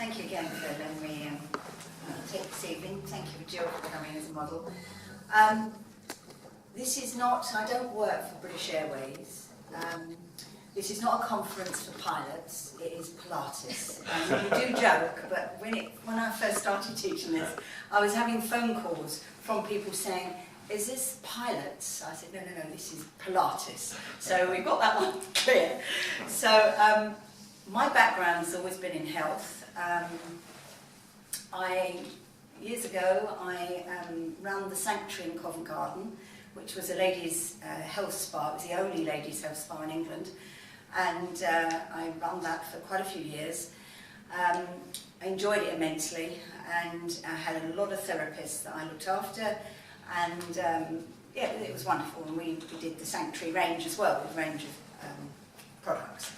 Thank you again for letting me take this evening. Thank you, Jill, for coming as a model. This is not, I don't work for British Airways. This is not a conference for pilots, it is Pilates. We do joke, but when I first started teaching this, I was having phone calls from people saying, is this pilots? I said, no, this is Pilates. So we've got that one clear. So my background's always been in health. Years ago, I ran the Sanctuary in Covent Garden, which was a ladies' health spa. It was the only ladies' health spa in England. And I ran that for quite a few years. I enjoyed it immensely, and I had a lot of therapists that I looked after. And yeah, it was wonderful. And we did the Sanctuary range as well, with a range of products.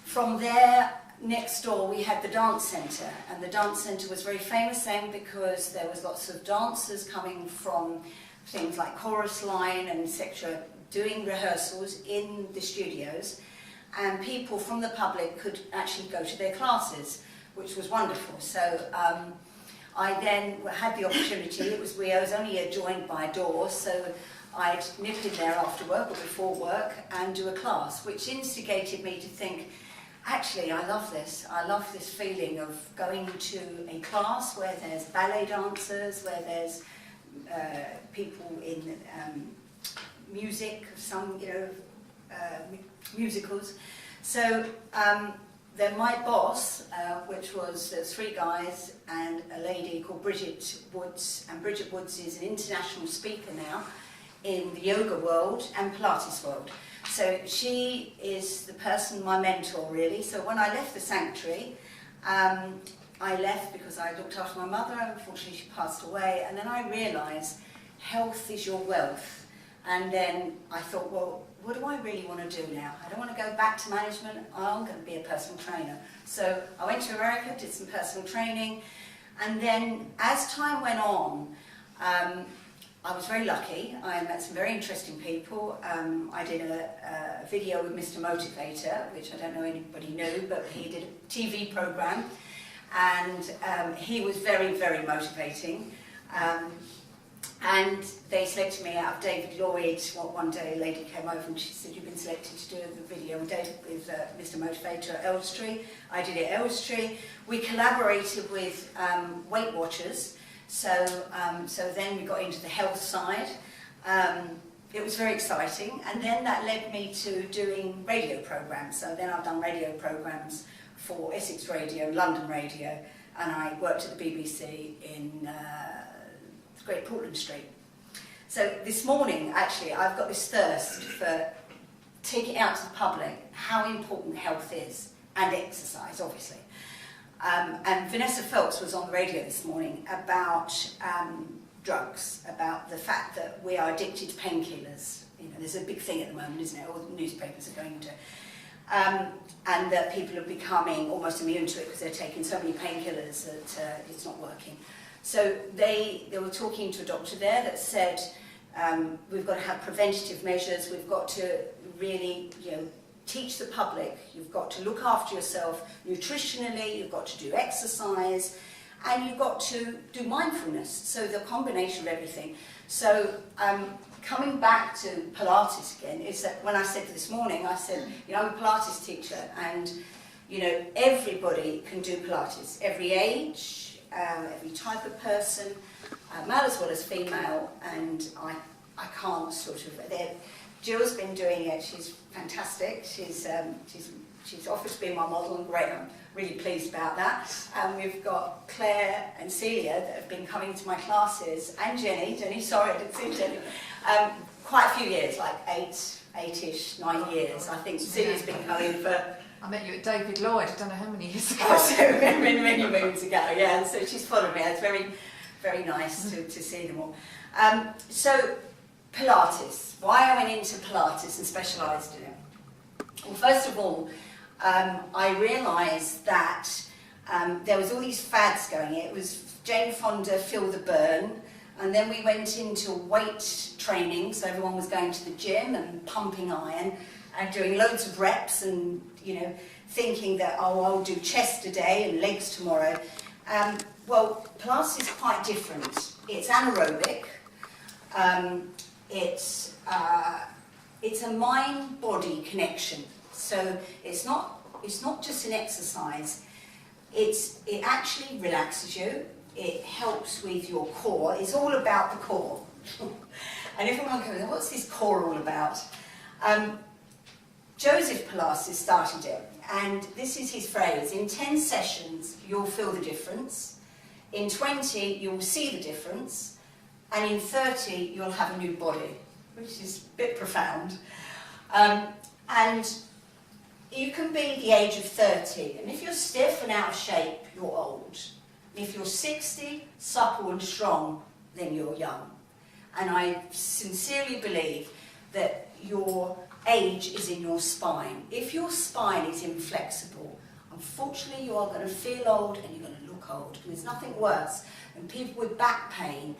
From there, next door, we had the dance centre, and the dance centre was very famous then because there was lots of dancers coming from things like Chorus Line and etc., doing rehearsals in the studios, and people from the public could actually go to their classes, which was wonderful. So I then had the opportunity. I was only adjoined by a door, so I'd nip in there after work or before work and do a class, which instigated me to think, actually, I love this. I love this feeling of going to a class where there's ballet dancers, where there's people in music, some musicals. So then my boss, which was three guys and a lady called Bridget Woods, and Bridget Woods is an international speaker now in the yoga world and Pilates world. So she is the person, my mentor really. So when I left the Sanctuary, I left because I looked after my mother. Unfortunately, she passed away. And then I realised health is your wealth. And then I thought, well, what do I really want to do now? I don't want to go back to management. I'm going to be a personal trainer. So I went to America, did some personal training. And then as time went on, I was very lucky. I met some very interesting people. I did a video with Mr. Motivator, which I don't know anybody knew, but he did a TV program, and he was very, very motivating. And they selected me out of David Lloyd. One day a lady came over and she said, you've been selected to do the video with Mr. Motivator at Elstree. I did it at Elstree. We collaborated with Weight Watchers. So then we got into the health side. It was very exciting, and then that led me to doing radio programs. So then I've done radio programs for Essex Radio, London Radio, and I worked at the BBC in Great Portland Street. So this morning, actually, I've got this thirst for taking out to the public how important health is, and exercise, obviously. And Vanessa Phelps was on the radio this morning about drugs, about the fact that we are addicted to painkillers. You know, there's a big thing at the moment, isn't it? All the newspapers are going to. And that people are becoming almost immune to it because they're taking so many painkillers that it's not working. So they were talking to a doctor there that said, we've got to have preventative measures, we've got to really, teach the public, you've got to look after yourself nutritionally, you've got to do exercise, and you've got to do mindfulness, so the combination of everything. So coming back to Pilates again, is that when I said this morning, I said, I'm a Pilates teacher, and everybody can do Pilates, every age, every type of person, male as well as female, and I can't sort of, Jill's been doing it, she's fantastic, she's offered to be my model, and great, I'm really pleased about that. And we've got Claire and Celia that have been coming to my classes, and Jenny, sorry I didn't see Jenny, quite a few years, like eight-ish, 9 years. I think Celia's been coming for... I met you at David Lloyd, I don't know how many years ago. So many moons ago, yeah, so she's followed me. It's very, very nice to see them all. So, Pilates. Why I went into Pilates and specialised in it? Well, first of all, I realised that there was all these fads going. It was Jane Fonda, Feel the Burn, and then we went into weight training, so everyone was going to the gym and pumping iron and doing loads of reps and, thinking that, oh, I'll do chest today and legs tomorrow. Well, Pilates is quite different. It's anaerobic. It's a mind-body connection. So it's not just an exercise. It actually relaxes you. It helps with your core. It's all about the core. And everyone goes, what's this core all about? Joseph Pilates started it, and this is his phrase: in 10 sessions you'll feel the difference, in 20 you'll see the difference, and in 30 you'll have a new body, which is a bit profound. And you can be the age of 30, and if you're stiff and out of shape, you're old. And if you're 60, supple and strong, then you're young. And I sincerely believe that your age is in your spine. If your spine is inflexible, unfortunately you are going to feel old and you're going to look old. There's nothing worse than people with back pain,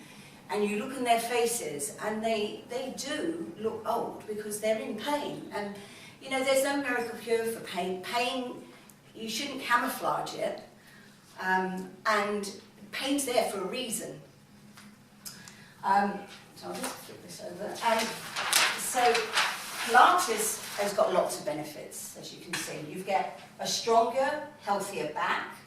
and you look in their faces and they do look old because they're in pain. And you know, there's no miracle cure for pain. Pain, you shouldn't camouflage it, and pain's there for a reason. So I'll just flip this over. And so Pilates has got lots of benefits, as you can see. You get a stronger, healthier back,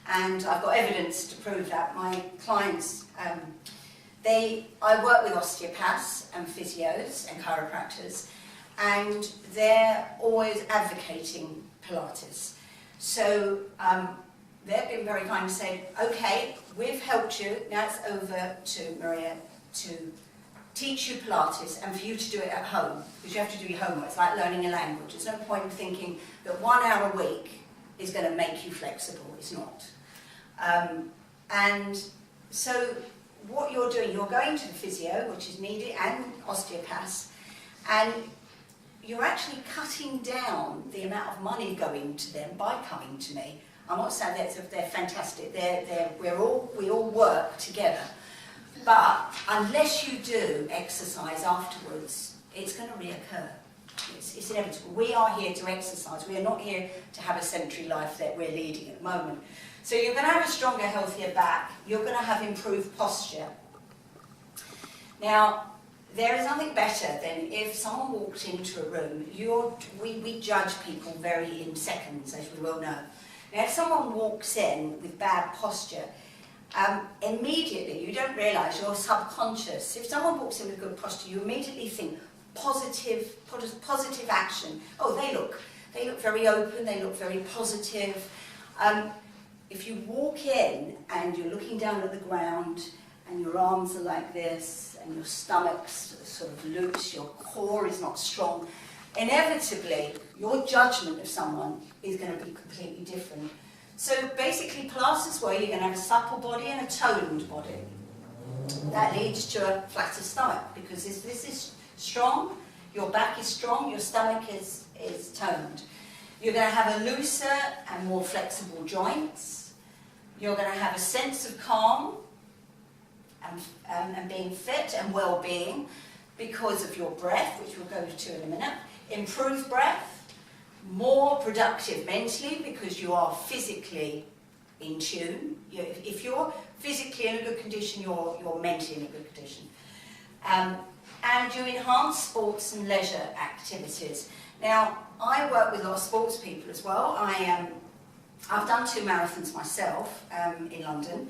and I've got evidence to prove that. My clients, I work with osteopaths and physios and chiropractors, and they're always advocating Pilates. So they've been very kind to say, okay, we've helped you, now it's over to Maria to teach you Pilates and for you to do it at home, because you have to do your homework. It's like learning a language. There's no point in thinking that 1 hour a week is going to make you flexible. It's not. And so what you're doing, you're going to the physio, which is needed, and osteopaths, and you're actually cutting down the amount of money going to them by coming to me. I'm not saying that they're fantastic. We all work together. But unless you do exercise afterwards, it's going to reoccur. It's inevitable. We are here to exercise. We are not here to have a sedentary life that we're leading at the moment. So you're going to have a stronger, healthier back. You're going to have improved posture. Now, there is nothing better than if someone walks into a room. We judge people in seconds, as we well know. Now, if someone walks in with bad posture, immediately, you don't realise, you're subconscious. If someone walks in with good posture, you immediately think positive action. Oh, they look very open, they look very positive. If you walk in and you're looking down at the ground and your arms are like this and your stomach's sort of loose, your core is not strong, inevitably your judgment of someone is going to be completely different. So basically, Pilates is where you're going to have a supple body and a toned body. That leads to a flatter stomach, because this is strong, your back is strong, your stomach is toned. You're going to have a looser and more flexible joints. You're going to have a sense of calm and being fit and well-being because of your breath, which we'll go to in a minute. Improved breath. More productive mentally because you are physically in tune. If you're physically in a good condition, you're mentally in a good condition. And you enhance sports and leisure activities. Now, I work with a lot of sports people as well. I've done 2 marathons myself in London,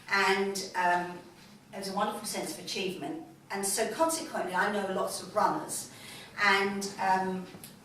and it was a wonderful sense of achievement. And so consequently, I know lots of runners. And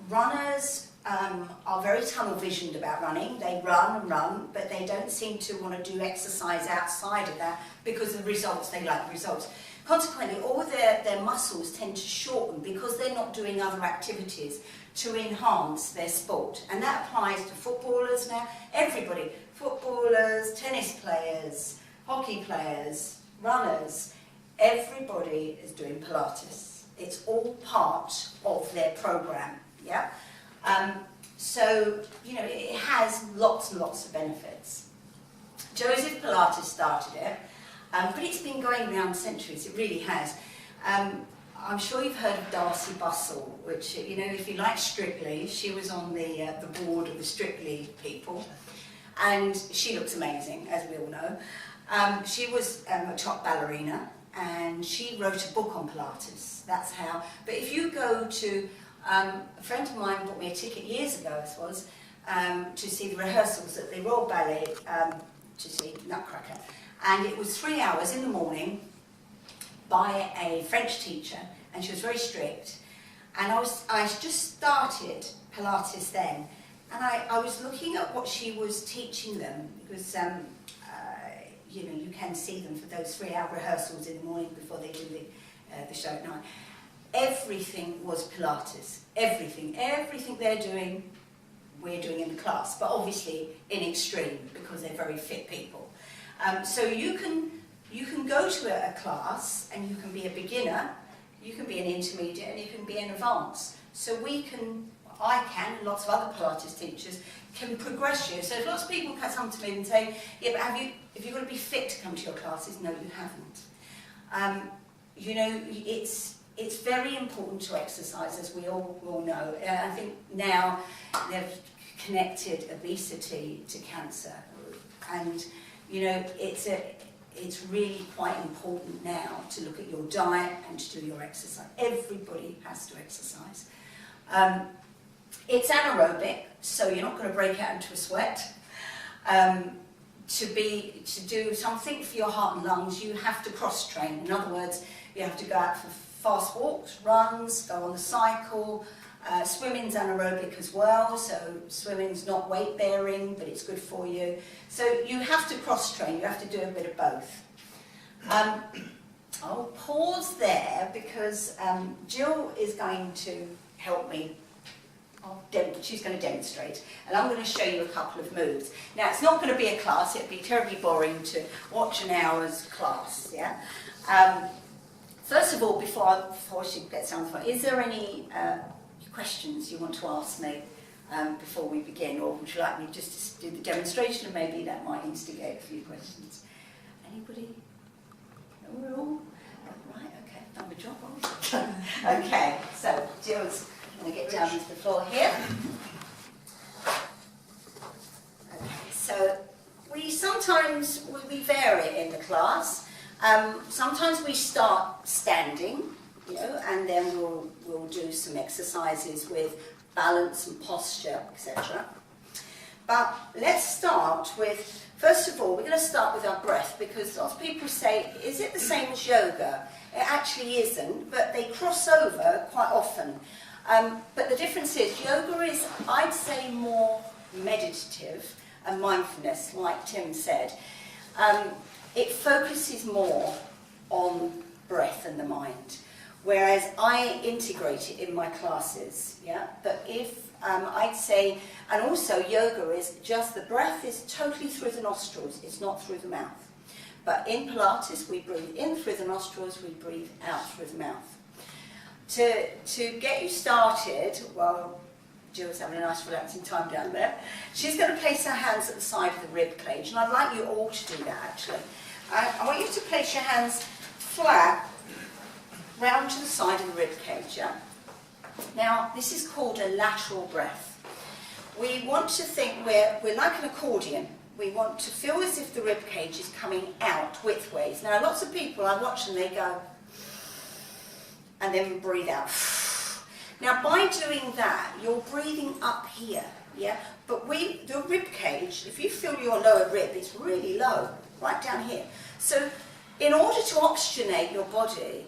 runners are very tunnel-visioned about running. They run and run, but they don't seem to want to do exercise outside of that because of the results. They like the results. Consequently, all their muscles tend to shorten because they're not doing other activities to enhance their sport. And that applies to footballers now. Everybody. Footballers, tennis players, hockey players, runners. Everybody is doing Pilates. It's all part of their program. Yeah? So, you know, it has lots and lots of benefits. Joseph Pilates started it, but it's been going around centuries, it really has. I'm sure you've heard of Darcy Bustle, which, you know, if you like Strictly, she was on the board of the Strictly people, and she looks amazing, as we all know. She was a top ballerina, and she wrote a book on Pilates. That's how. But if you go to, a friend of mine bought me a ticket years ago, this was, to see the rehearsals at the Royal Ballet, to see Nutcracker. And it was 3 hours in the morning by a French teacher, and she was very strict. And I just started Pilates then, and I was looking at what she was teaching them, because you know, you can see them for those 3 hour rehearsals in the morning before they do the show at night. Everything was Pilates. Everything they're doing, we're doing in the class, but obviously in extreme, because they're very fit people. So you can go to a class and you can be a beginner, you can be an intermediate, and you can be an advanced. So lots of other Pilates teachers can progress you. So lots of people can come to me and say, yeah, but have you got to be fit to come to your classes? No, you haven't. You know, it's very important to exercise, as we all know. I think now they've connected obesity to cancer, and you know, it's really quite important now to look at your diet and to do your exercise. Everybody has to exercise. It's anaerobic, so you're not going to break out into a sweat. To do something for your heart and lungs, you have to cross-train. In other words, you have to go out for fast walks, runs, go on the cycle. Swimming's anaerobic as well, so swimming's not weight-bearing, but it's good for you. So you have to cross-train, you have to do a bit of both. I'll pause there because Jill is going to help me. She's going to demonstrate, and I'm going to show you a couple of moves. Now, it's not going to be a class, it'd be terribly boring to watch an hour's class, yeah? First of all, before she gets on the phone, is there any questions you want to ask me before we begin, or would you like me just to do the demonstration, and maybe that might instigate a few questions? Anybody? No, we're all? Right, okay, done the job. Okay, so Jill's going to get down to the floor here. Okay, so sometimes we vary it in the class. Sometimes we start standing, you know, and then we'll do some exercises with balance and posture, etc. But let's start with, first of all, we're going to start with our breath, because lots of people say, is it the same as yoga? It actually isn't, but they cross over quite often. But the difference is, yoga is, I'd say, more meditative and mindfulness, like Tim said. It focuses more on breath and the mind, whereas I integrate it in my classes, yeah? But if, I'd say, and also yoga is just, the breath is totally through the nostrils, it's not through the mouth. But in Pilates, we breathe in through the nostrils, we breathe out through the mouth. To get you started, well, Jill's having a nice relaxing time down there, she's going to place her hands at the side of the rib cage, and I'd like you all to do that actually. I want you to place your hands flat, round to the side of the rib cage, yeah? Now, this is called a lateral breath. We want to think we're like an accordion. We want to feel as if the rib cage is coming out widthways. Now, lots of people, I watch them, they go, and then breathe out. Now, by doing that, you're breathing up here, yeah? But the rib cage, if you feel your lower rib, it's really low, right down here. So, in order to oxygenate your body,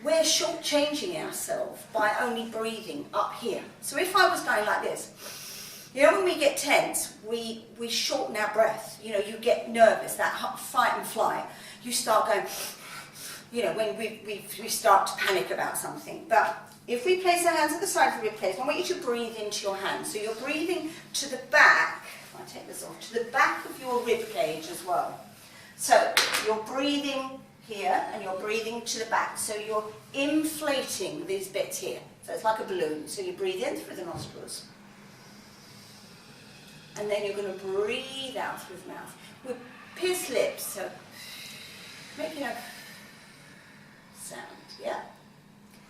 we're shortchanging ourselves by only breathing up here. So if I was going like this, you know, when we get tense, we shorten our breath. You know, you get nervous, that fight and flight. You start going, you know, when we start to panic about something. But if we place our hands at the side of the rib cage, I want you to breathe into your hands. So you're breathing to the back, if I take this off, to the back of your rib cage as well. So you're breathing here and you're breathing to the back. So you're inflating these bits here. So it's like a balloon. So you breathe in through the nostrils. And then you're going to breathe out through the mouth. With pierced lips, so making a sound, yeah?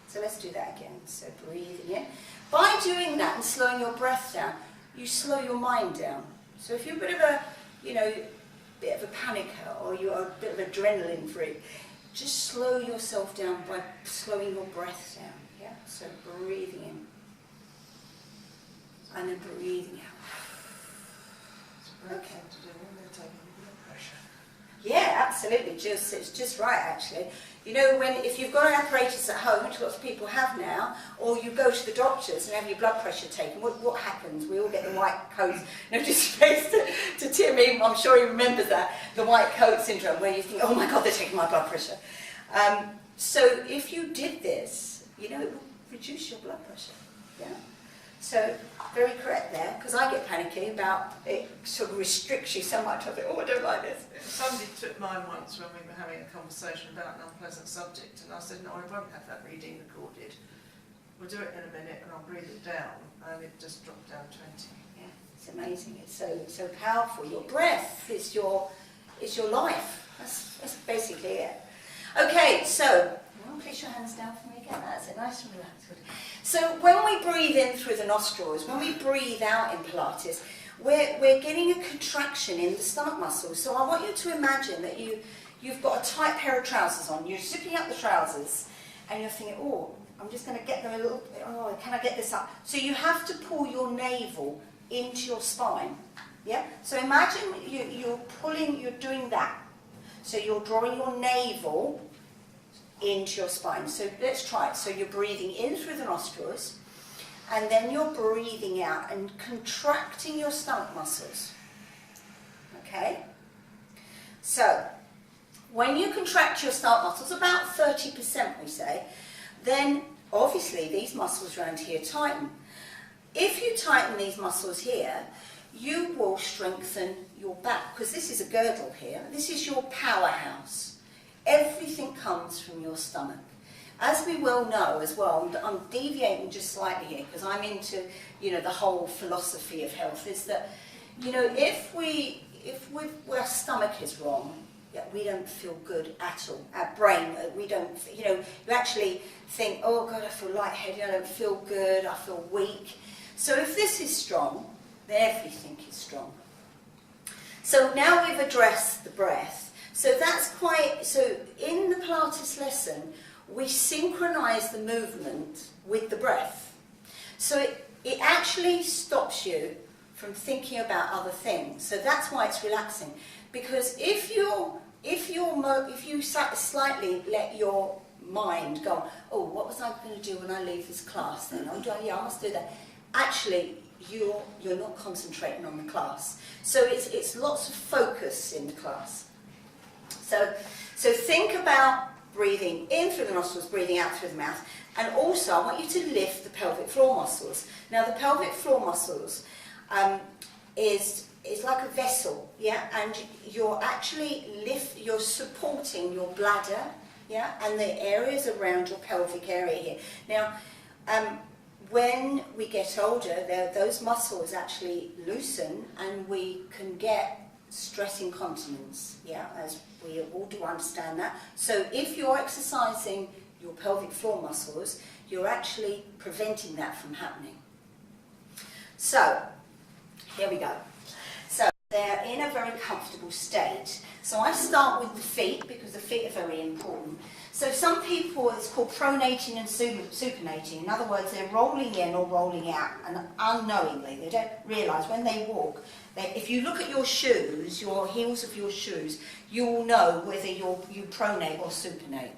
So let's do that again. So breathing in. By doing that and slowing your breath down, you slow your mind down. So if you're a bit of a, bit of a panicker, or you're a bit of adrenaline freak, just slow yourself down by slowing your breath down. Yeah. So breathing in, and then breathing out. Okay. Yeah, absolutely. It's just right, actually. If you've got an apparatus at home, which lots of people have now, or you go to the doctors and have your blood pressure taken, what happens? We all get the white coats. No disrespect to Timmy, I'm sure he remembers that, the white coat syndrome, where you think, oh my God, they're taking my blood pressure. So if you did this, it would reduce your blood pressure. Yeah. So very correct there, because I get panicky about it. Sort of restricts you so much. I think, oh, I don't like this. Somebody took mine once when we were having a conversation about an unpleasant subject, and I said, no, I won't have that reading recorded. We'll do it in a minute, and I'll breathe it down, and it just dropped down 20. Yeah, it's amazing. It's so powerful. Your breath is your life. That's basically it. Okay, so place your hands down for me again. That's it. Nice and relaxed. So when we breathe in through the nostrils, when we breathe out in Pilates, we're getting a contraction in the stomach muscles. So I want you to imagine that you've got a tight pair of trousers on. You're zipping up the trousers, and you're thinking, oh, I'm just going to get them a little bit. Oh, can I get this up? So you have to pull your navel into your spine. Yeah. So imagine you're doing that. So you're drawing your navel into your spine. So let's try it. So you're breathing in through the nostrils, and then you're breathing out and contracting your stomach muscles. Okay? So when you contract your stomach muscles, about 30% we say, then obviously these muscles around here tighten. If you tighten these muscles here, you will strengthen your back, because this is a girdle here. This is your powerhouse. Everything comes from your stomach. As we well know as well, I'm deviating just slightly here because I'm into, the whole philosophy of health, is that, if our stomach is wrong, we don't feel good at all. Our brain, we don't, you actually think, oh God, I feel lightheaded, I don't feel good, I feel weak. So if this is strong, then everything is strong. So now we've addressed the breath. So in the Pilates lesson, we synchronize the movement with the breath. So it actually stops you from thinking about other things. So that's why it's relaxing. Because if you slightly let your mind go, oh, what was I going to do when I leave this class then? I must do that. Actually, you're not concentrating on the class. So it's lots of focus in the class. So think about breathing in through the nostrils, breathing out through the mouth. And also, I want you to lift the pelvic floor muscles. Now, the pelvic floor muscles is like a vessel, yeah? And you're supporting your bladder, yeah? And the areas around your pelvic area here. Now, when we get older, those muscles actually loosen, and we can get stress incontinence, yeah, as we all do understand that. So if you're exercising your pelvic floor muscles, you're actually preventing that from happening. So, here we go. So, they're in a very comfortable state. So I start with the feet, because the feet are very important. So some people, it's called pronating and supinating. In other words, they're rolling in or rolling out, and unknowingly, they don't realise when they walk. If you look at your shoes, your heels of your shoes, you will know whether you pronate or supinate,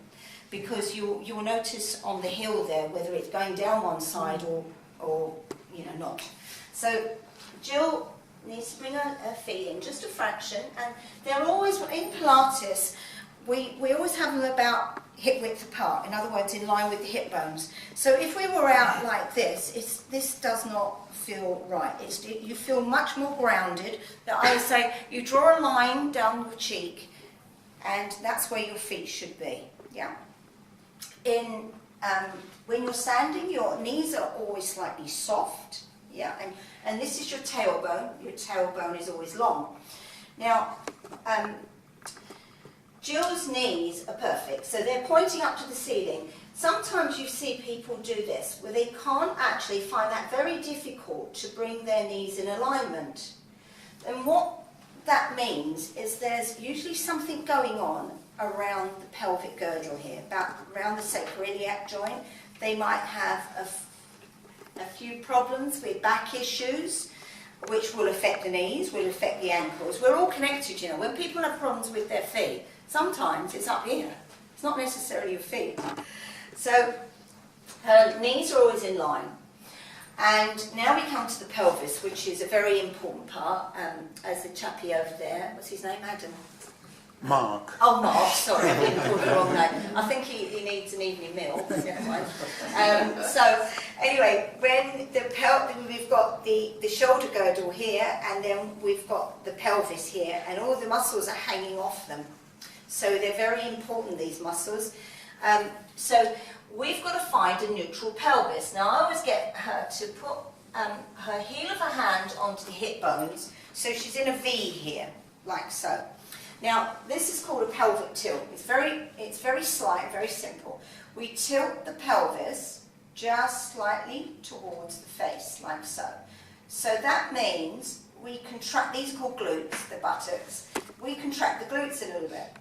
because you'll notice on the heel there whether it's going down one side or not. So Jill needs to bring her feet in just a fraction, and they're always in Pilates. We always have them about hip width apart, in other words, in line with the hip bones. So if we were out like this, this does not feel right. You feel much more grounded. That I would say you draw a line down your cheek, and that's where your feet should be. Yeah. When you're standing, your knees are always slightly soft. Yeah, and this is your tailbone. Your tailbone is always long. Now, Jill's knees are perfect, so they're pointing up to the ceiling. sometimes you see people do this, where they can't actually find that very difficult to bring their knees in alignment. And what that means is there's usually something going on around the pelvic girdle here, around the sacroiliac joint. They might have a few problems with back issues, which will affect the knees, will affect the ankles. We're all connected, you know. When people have problems with their feet, sometimes it's up here. It's not necessarily your feet. So her knees are always in line. And now we come to the pelvis, which is a very important part, as the chappie over there, what's his name, Adam? Mark. Oh, Mark, sorry, I didn't call the wrong name. I think he needs an evening meal. So, anyway, when we've got the shoulder girdle here, and then we've got the pelvis here, and all the muscles are hanging off them. So they're very important, these muscles. So we've got to find a neutral pelvis. Now, I always get her to put her heel of her hand onto the hip bones, so she's in a V here, like so. Now, this is called a pelvic tilt. It's very slight, very simple. We tilt the pelvis just slightly towards the face, like so. So that means we contract, these are called glutes, the buttocks. We contract the glutes a little bit.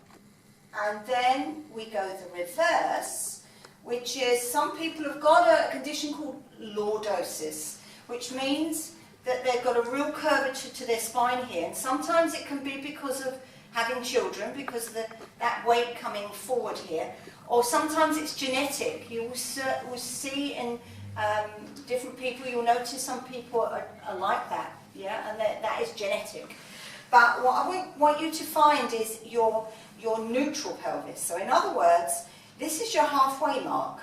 And then we go the reverse, which is, some people have got a condition called lordosis, which means that they've got a real curvature to their spine here. And sometimes it can be because of having children, because of that weight coming forward here, or sometimes it's genetic. You will see in different people, you'll notice some people are like that, yeah, and that is genetic. But what I want you to find is your neutral pelvis. So in other words, this is your halfway mark.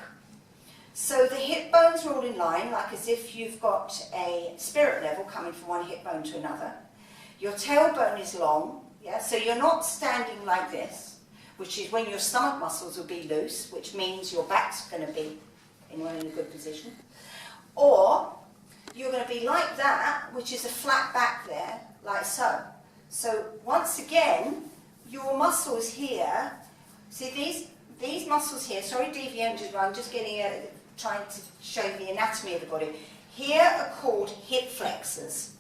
So the hip bones are all in line, like as if you've got a spirit level coming from one hip bone to another. Your tailbone is long. Yeah, so you're not standing like this, which is when your stomach muscles will be loose, which means your back's going to be in a good position. Or you're going to be like that, which is a flat back there, like so. So once again, your muscles here, see these muscles here, sorry deviant, I'm just trying to show you the anatomy of the body. Here are called hip flexors.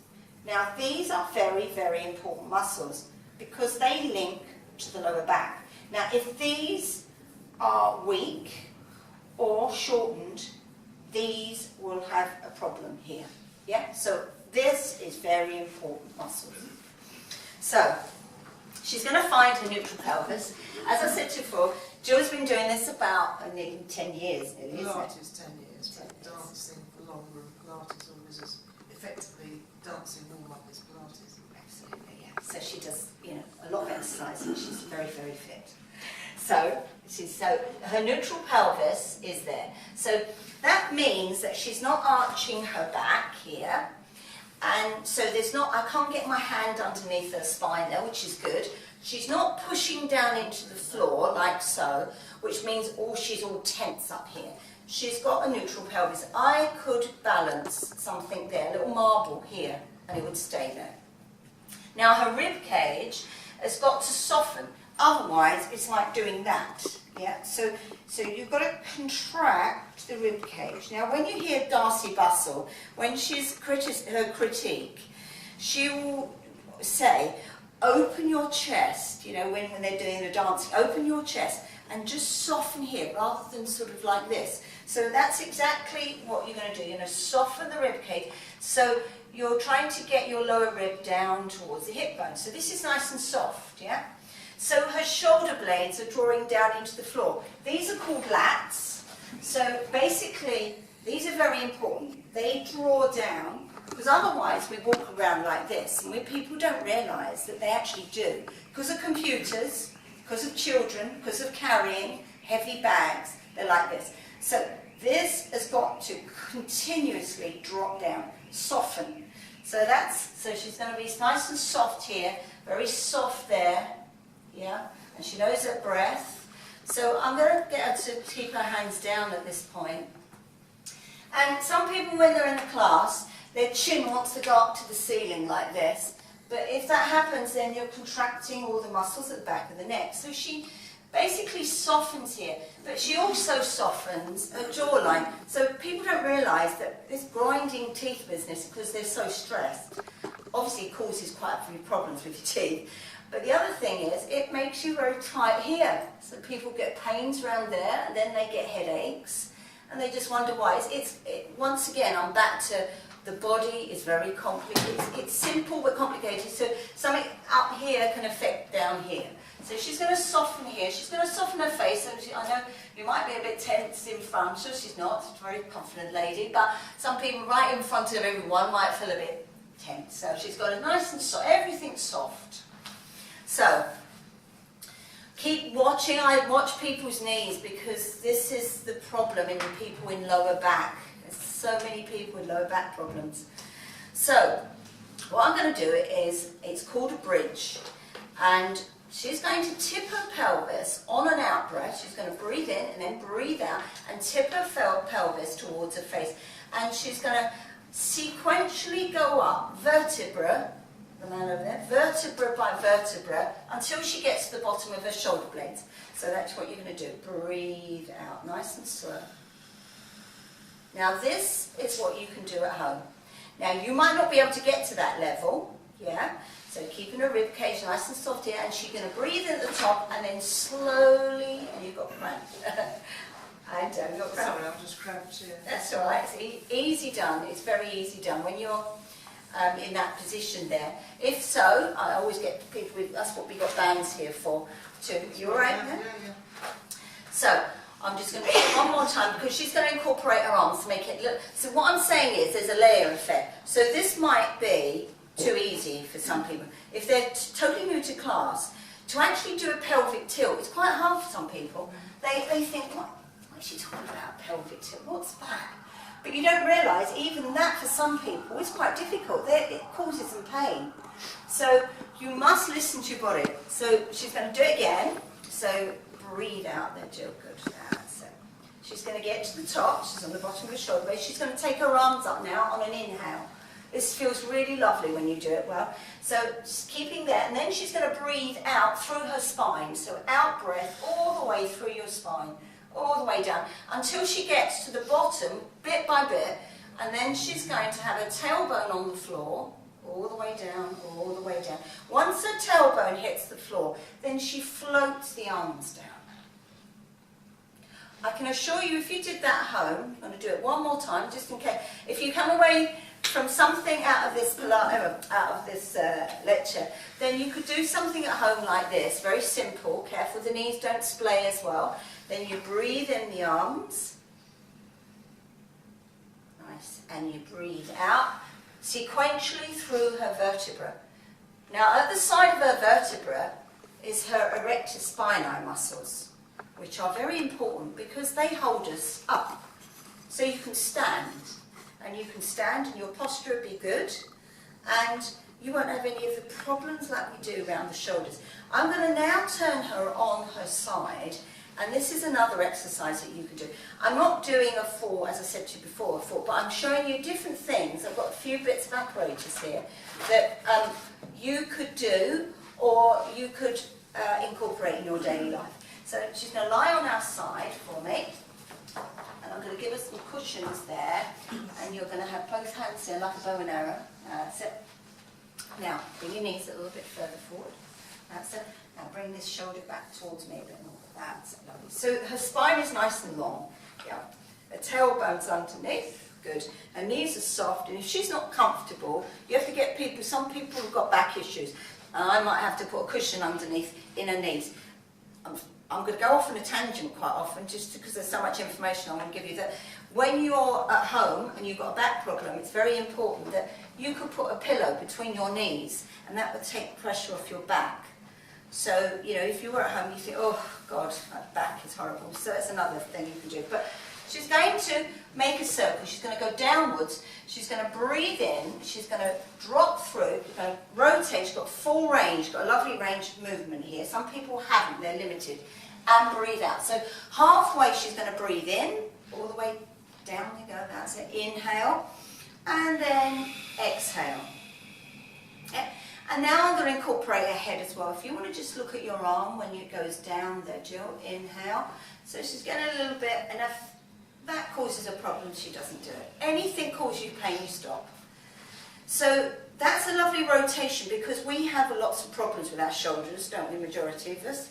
Now these are very, very important muscles, because they link to the lower back. Now, if these are weak or shortened, these will have a problem here. Yeah, so this is very important muscles. So, she's going to find her neutral pelvis. As I said before, Jill's been doing this about nearly 10 years, nearly, isn't it? Pilates 10 years, but dancing for longer, and Pilates always is effectively dancing warm up is Pilates. Absolutely, yeah. So she does, a lot of exercise, and she's very, very fit. So her neutral pelvis is there. So that means that she's not arching her back here, and so I can't get my hand underneath her spine there, which is good. She's not pushing down into the floor like so, which means she's all tense up here. She's got a neutral pelvis. I could balance something there, a little marble here, and it would stay there. Now her rib cage has got to soften, otherwise it's like doing that. Yeah, so you've got to contract the rib cage. Now when you hear Darcy Bustle, when she's her critique, she will say, open your chest, when they're doing the dancing, open your chest and just soften here rather than sort of like this. So that's exactly what you're going to do. You're going to soften the rib cage. So you're trying to get your lower rib down towards the hip bone. So this is nice and soft, yeah? So her shoulder blades are drawing down into the floor. These are called lats. So basically, these are very important. They draw down, because otherwise we walk around like this, and people don't realise that they actually do. Because of computers, because of children, because of carrying heavy bags, they're like this. So this has got to continuously drop down, soften. So she's going to be nice and soft here, very soft there, yeah, and she knows her breath. So I'm going to get her to keep her hands down at this point. And some people, when they're in the class, their chin wants to go up to the ceiling like this. But if that happens, then you're contracting all the muscles at the back of the neck. So she basically softens here, but she also softens her jawline. So people don't realise that this grinding teeth business, because they're so stressed, obviously causes quite a few problems with your teeth. But the other thing is, it makes you very tight here. So people get pains around there, and then they get headaches, and they just wonder why. Once again, I'm back to the body is very complicated. It's simple but complicated. So something up here can affect down here. So she's going to soften here. She's going to soften her face. I know you might be a bit tense in front. So she's not. She's a very confident lady. But some people right in front of everyone might feel a bit tense. So she's got a nice and soft. Everything's soft. So keep watching. I watch people's knees because this is the problem in people in lower back. There's so many people with lower back problems. So what I'm going to do is, it's called a bridge. And she's going to tip her pelvis on an out breath. She's going to breathe in and then breathe out and tip her pelvis towards her face. And she's going to sequentially go up vertebra, the man over there, vertebra by vertebra, until she gets to the bottom of her shoulder blades. So that's what you're going to do. Breathe out, nice and slow. Now this is what you can do at home. Now you might not be able to get to that level, yeah? So keeping her rib cage nice and soft here, and she's going to breathe in at the top, and then slowly, and you've got cramp. I don't got cramp. Sorry, I've just cramped here. That's all right. It's easy done. It's very easy done when you're in that position there. If so, I always get people with, that's what we got bands here for too. You all right then? Yeah. So I'm just going to do it one more time because she's going to incorporate her arms to make it look. So what I'm saying is there's a layer effect. So this might be too easy for some people. If they're totally new to class, to actually do a pelvic tilt, it's quite hard for some people. They think, what is she talking about, pelvic tilt? What's that? But you don't realise, even that for some people is quite difficult. It causes them pain. So you must listen to your body. So she's going to do it again. So breathe out there, Jill. Good. That's it. She's going to get to the top. She's on the bottom of her shoulder blade. She's going to take her arms up now on an inhale. This feels really lovely when you do it well. So just keeping that, and then she's going to breathe out through her spine. So out breath all the way through your spine, all the way down, until she gets to the bottom, bit by bit, and then she's going to have her tailbone on the floor, all the way down, all the way down. Once her tailbone hits the floor, then she floats the arms down. I can assure you, if you did that at home, I'm going to do it one more time, just in case. If you come away from something out of this lecture, then you could do something at home like this, very simple. Careful the knees don't splay as well. Then you breathe in the arms, nice, and you breathe out sequentially through her vertebra. Now at the side of her vertebra is her erector spinae muscles, which are very important because they hold us up. So you can stand. And you can stand and your posture will be good, and you won't have any of the problems like we do around the shoulders. I'm going to now turn her on her side, and this is another exercise that you can do. I'm not doing a full, as I said to you before, but I'm showing you different things. I've got a few bits of apparatus here that you could do or you could incorporate in your daily life. So she's going to lie on our side for me. And I'm going to give us some cushions there, and you're going to have both hands there like a bow and arrow. That's it. Now, bring your knees a little bit further forward. That's it. Now bring this shoulder back towards me a bit more. That's it. Lovely. So her spine is nice and long. Yeah. Her tailbone's underneath. Good. Her knees are soft, and if she's not comfortable, you have to get people, some people have got back issues, and I might have to put a cushion underneath in her knees. I'm going to go off on a tangent quite often just because there's so much information I want to give you, that when you're at home and you've got a back problem, it's very important that you could put a pillow between your knees, and that would take pressure off your back. So, you know, if you were at home, you think, oh God, my back is horrible. So that's another thing you can do. But she's going to make a circle. She's going to go downwards. She's going to breathe in. She's going to drop through. She's going to rotate. She's got full range. She's got a lovely range of movement here. Some people haven't. They're limited. And breathe out. So halfway she's going to breathe in. All the way down you go. That's it. Inhale. And then exhale. Yeah. And now I'm going to incorporate a head as well. If you want to just look at your arm when it goes down there, Jill, inhale. So she's getting a little bit, and if that causes a problem, she doesn't do it. Anything causes you pain, you stop. So that's a lovely rotation, because we have lots of problems with our shoulders, don't we, majority of us?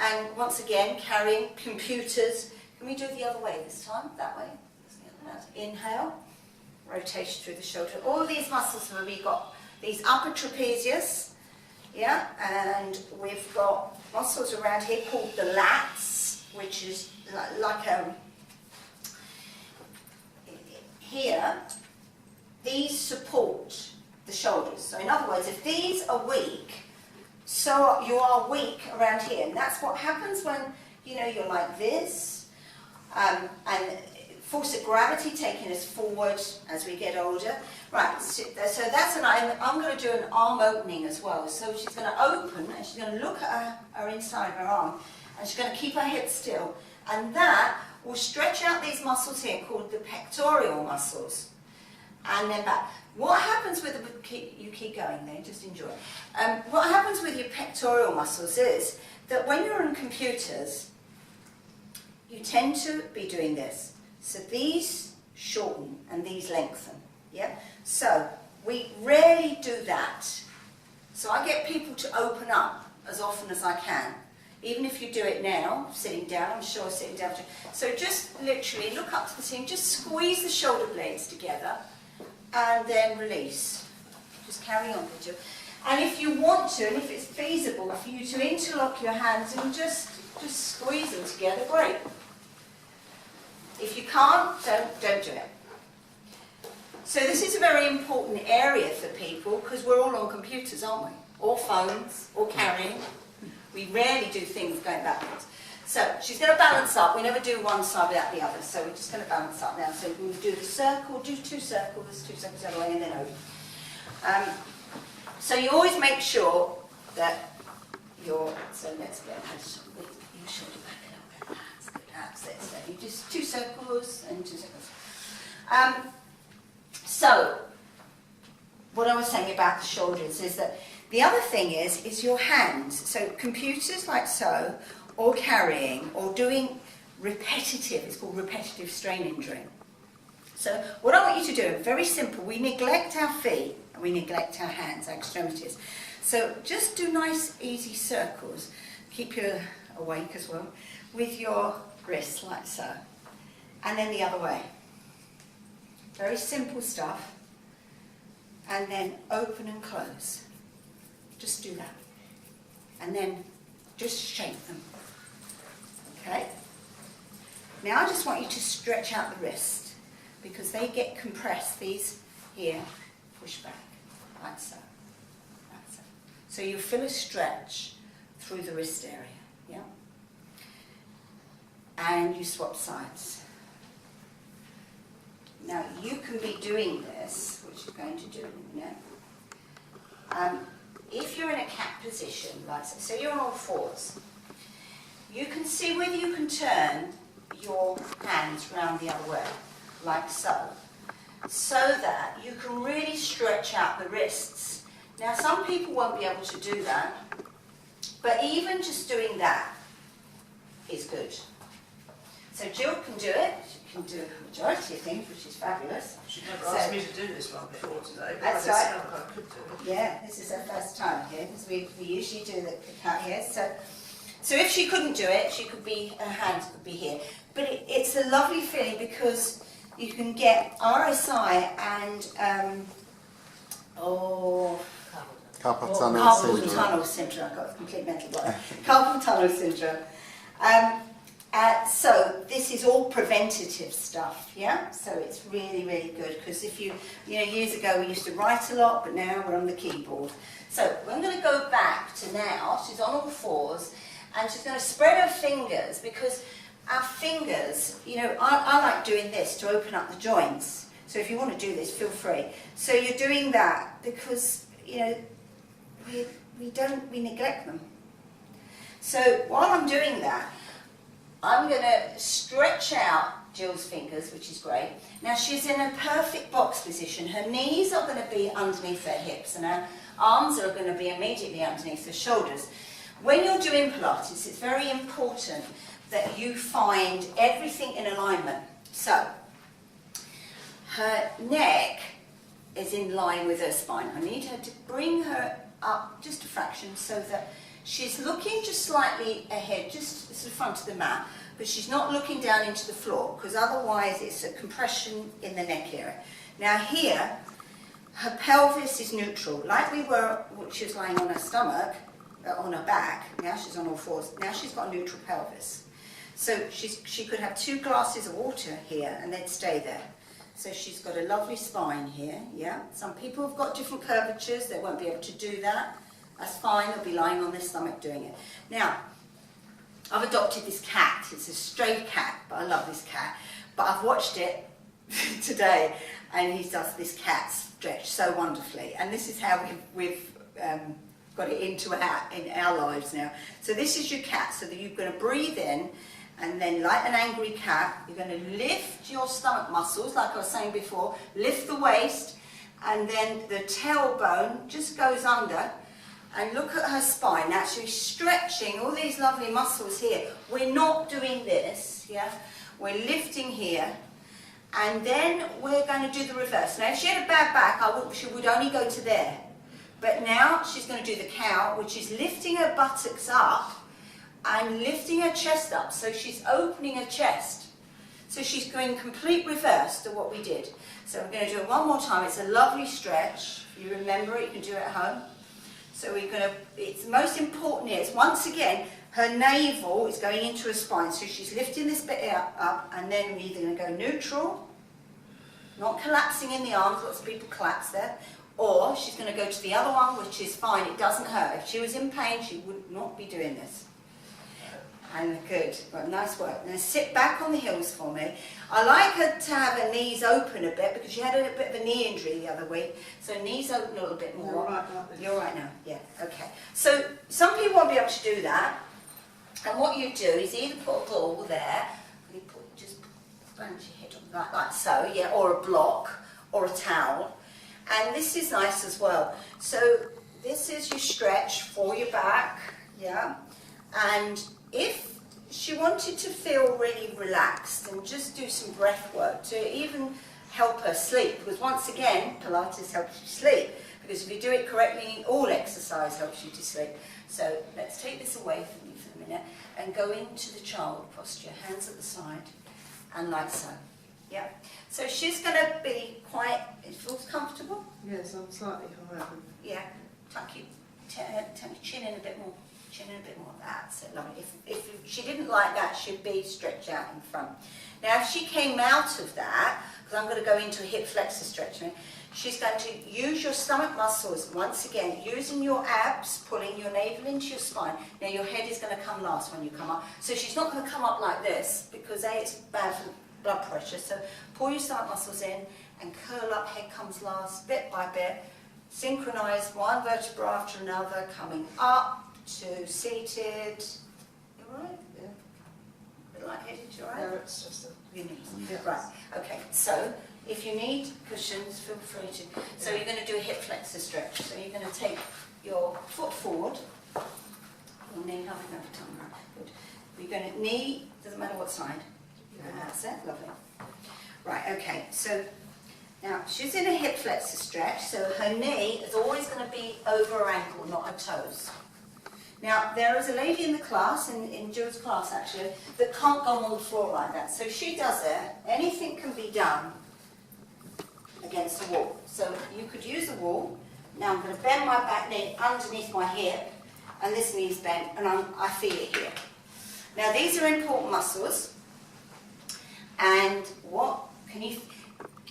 And once again, carrying computers. Can we do it the other way this time? That way. Inhale, rotation through the shoulder. All of these muscles have we got these upper trapezius, yeah, and we've got muscles around here called the lats, which is like here. These support the shoulders. So in other words, if these are weak, so you are weak around here, and that's what happens when you're like this, and force of gravity taking us forward as we get older. Right, so that's I'm going to do an arm opening as well. So she's going to open, and she's going to look at her inside of her arm, and she's going to keep her head still. And that will stretch out these muscles here called the pectoral muscles. And then back. What happens with you keep going there, just enjoy. What happens with your pectoral muscles is that when you're on computers, you tend to be doing this. So these shorten and these lengthen, yeah? So we rarely do that. So I get people to open up as often as I can. Even if you do it now, sitting down, I'm sure sitting down. So just literally look up to the ceiling, just squeeze the shoulder blades together and then release. Just carry on, would you? And if you want to, and if it's feasible for you to interlock your hands and just squeeze them together, great. If you can't, don't do it. So this is a very important area for people, because we're all on computers, aren't we? Or phones, or carrying. We rarely do things going backwards. So she's going to balance up. We never do one side without the other, so we're just going to balance up now. So we'll do the circle, do 2 circles the other way, and then over. So you always make sure that so let's get your shoulder back a little bit. That's good. That's it. So you just 2 circles and 2 circles. So what I was saying about the shoulders is that the other thing is your hands. So computers like so, or carrying, or doing repetitive, it's called repetitive strain injury. So what I want you to do, very simple, we neglect our feet and we neglect our hands, our extremities. So just do nice easy circles, keep you awake as well, with your wrists like so. And then the other way. Very simple stuff. And then open and close. Just do that. And then just shake them. Okay? Now I just want you to stretch out the wrist, because they get compressed. These here, push back, like so. Like so. So you feel a stretch through the wrist area. Yeah? And you swap sides. Now you can be doing this, which you're going to do in a minute. If you're in a cat position, like so you're on all fours, you can see whether you can turn your hands round the other way, like so, so that you can really stretch out the wrists. Now some people won't be able to do that, but even just doing that is good. So Jill can do it. She can do a majority of things, which is fabulous. She never asked me to do this one before today, but That's I right. sound like I could do it. Yeah, this is her first time here, because we usually do the cut here. So if she couldn't do it, she could be, her hands could be here. But it's a lovely feeling, because you can get RSI and carpal tunnel carpal tunnel syndrome. I've got a complete mental block. Carpal tunnel syndrome. So this is all preventative stuff, yeah? So it's really, really good, because if years ago we used to write a lot, but now we're on the keyboard. So we're going to go back to now. She's on all fours, and she's going to spread her fingers, because our fingers, I like doing this to open up the joints. So if you want to do this, feel free. So you're doing that because, we neglect them. So while I'm doing that, I'm going to stretch out Jill's fingers, which is great. Now she's in a perfect box position. Her knees are going to be underneath her hips, and Arms are going to be immediately underneath the shoulders. When you're doing Pilates, it's very important that you find everything in alignment. So, her neck is in line with her spine. I need her to bring her up just a fraction so that she's looking just slightly ahead, just to the front of the mat, but she's not looking down into the floor, because otherwise it's a compression in the neck area. Now here, her pelvis is neutral, like we were when she was lying on her stomach, on her back. Now she's on all fours. Now she's got a neutral pelvis. So she could have 2 glasses of water here and they'd stay there. So she's got a lovely spine here, yeah. Some people have got different curvatures, they won't be able to do that. That's fine, they'll be lying on their stomach doing it. Now, I've adopted this cat. It's a stray cat, but I love this cat. But I've watched it today, and he does this cat stretch so wonderfully. And this is how we've got it into in our lives now. So this is your cat, so that you're going to breathe in, and then like an angry cat, you're going to lift your stomach muscles, like I was saying before, lift the waist, and then the tailbone just goes under, and look at her spine. Now she's stretching all these lovely muscles here. We're not doing this, yeah? We're lifting here, and then we're going to do the reverse. Now if she had a bad back, she would only go to there. But now she's going to do the cow, which is lifting her buttocks up and lifting her chest up. So she's opening her chest. So she's going complete reverse to what we did. So we're going to do it one more time. It's a lovely stretch. If you remember it, you can do it at home. So we're going to, it's most important is, once again, her navel is going into her spine. So she's lifting this bit up, and then we're either going to go neutral, not collapsing in the arms, lots of people collapse there, or she's going to go to the other one, which is fine, it doesn't hurt. If she was in pain, she would not be doing this. And good, well, nice work. Now sit back on the heels for me. I like her to have her knees open a bit, because she had a bit of a knee injury the other week, so knees open a little bit more. You're right, like this. You're right now, yeah, okay. So some people won't be able to do that, and what you do is either put a ball there, you just bounce your head on like so, yeah, or a block, or a towel. And this is nice as well. So this is your stretch for your back, yeah. And if she wanted to feel really relaxed and just do some breath work to even help her sleep, because once again, Pilates helps you sleep, because if you do it correctly, all exercise helps you to sleep. So let's take this away from you for a minute and go into the child posture, hands at the side, and like so. Yeah. So she's going to be quite, it feels comfortable? Yes, I'm slightly higher than... Yeah. Tuck your chin in a bit more. Chin in a bit more. That's it, lovely. If she didn't like that, she'd be stretched out in front. Now if she came out of that, because I'm going to go into a hip flexor stretch, she's going to use your stomach muscles, once again, using your abs, pulling your navel into your spine. Now your head is going to come last when you come up. So she's not going to come up like this, because A, it's bad for blood pressure. So pull your stomach muscles in and curl up, head comes last, bit by bit. Synchronise one vertebra after another, coming up to seated. You alright? Yeah. A bit lightheaded, you alright? No, it's just a... Your knees. Yeah. Right, okay. So if you need cushions, feel free to. So you're going to do a hip flexor stretch. So you're going to take your foot forward. Your knee, have another tongue, right? Good. You're going to knee, doesn't matter what side. That's it, lovely. Right, okay, so now she's in a hip flexor stretch, so her knee is always going to be over her ankle, not her toes. Now, there is a lady in the class, in Jill's class actually, that can't go on the floor like that. So she does it, anything can be done against the wall. So you could use the wall. Now I'm going to bend my back knee underneath my hip, and this knee's bent, and I feel it here. Now these are important muscles. And what can you...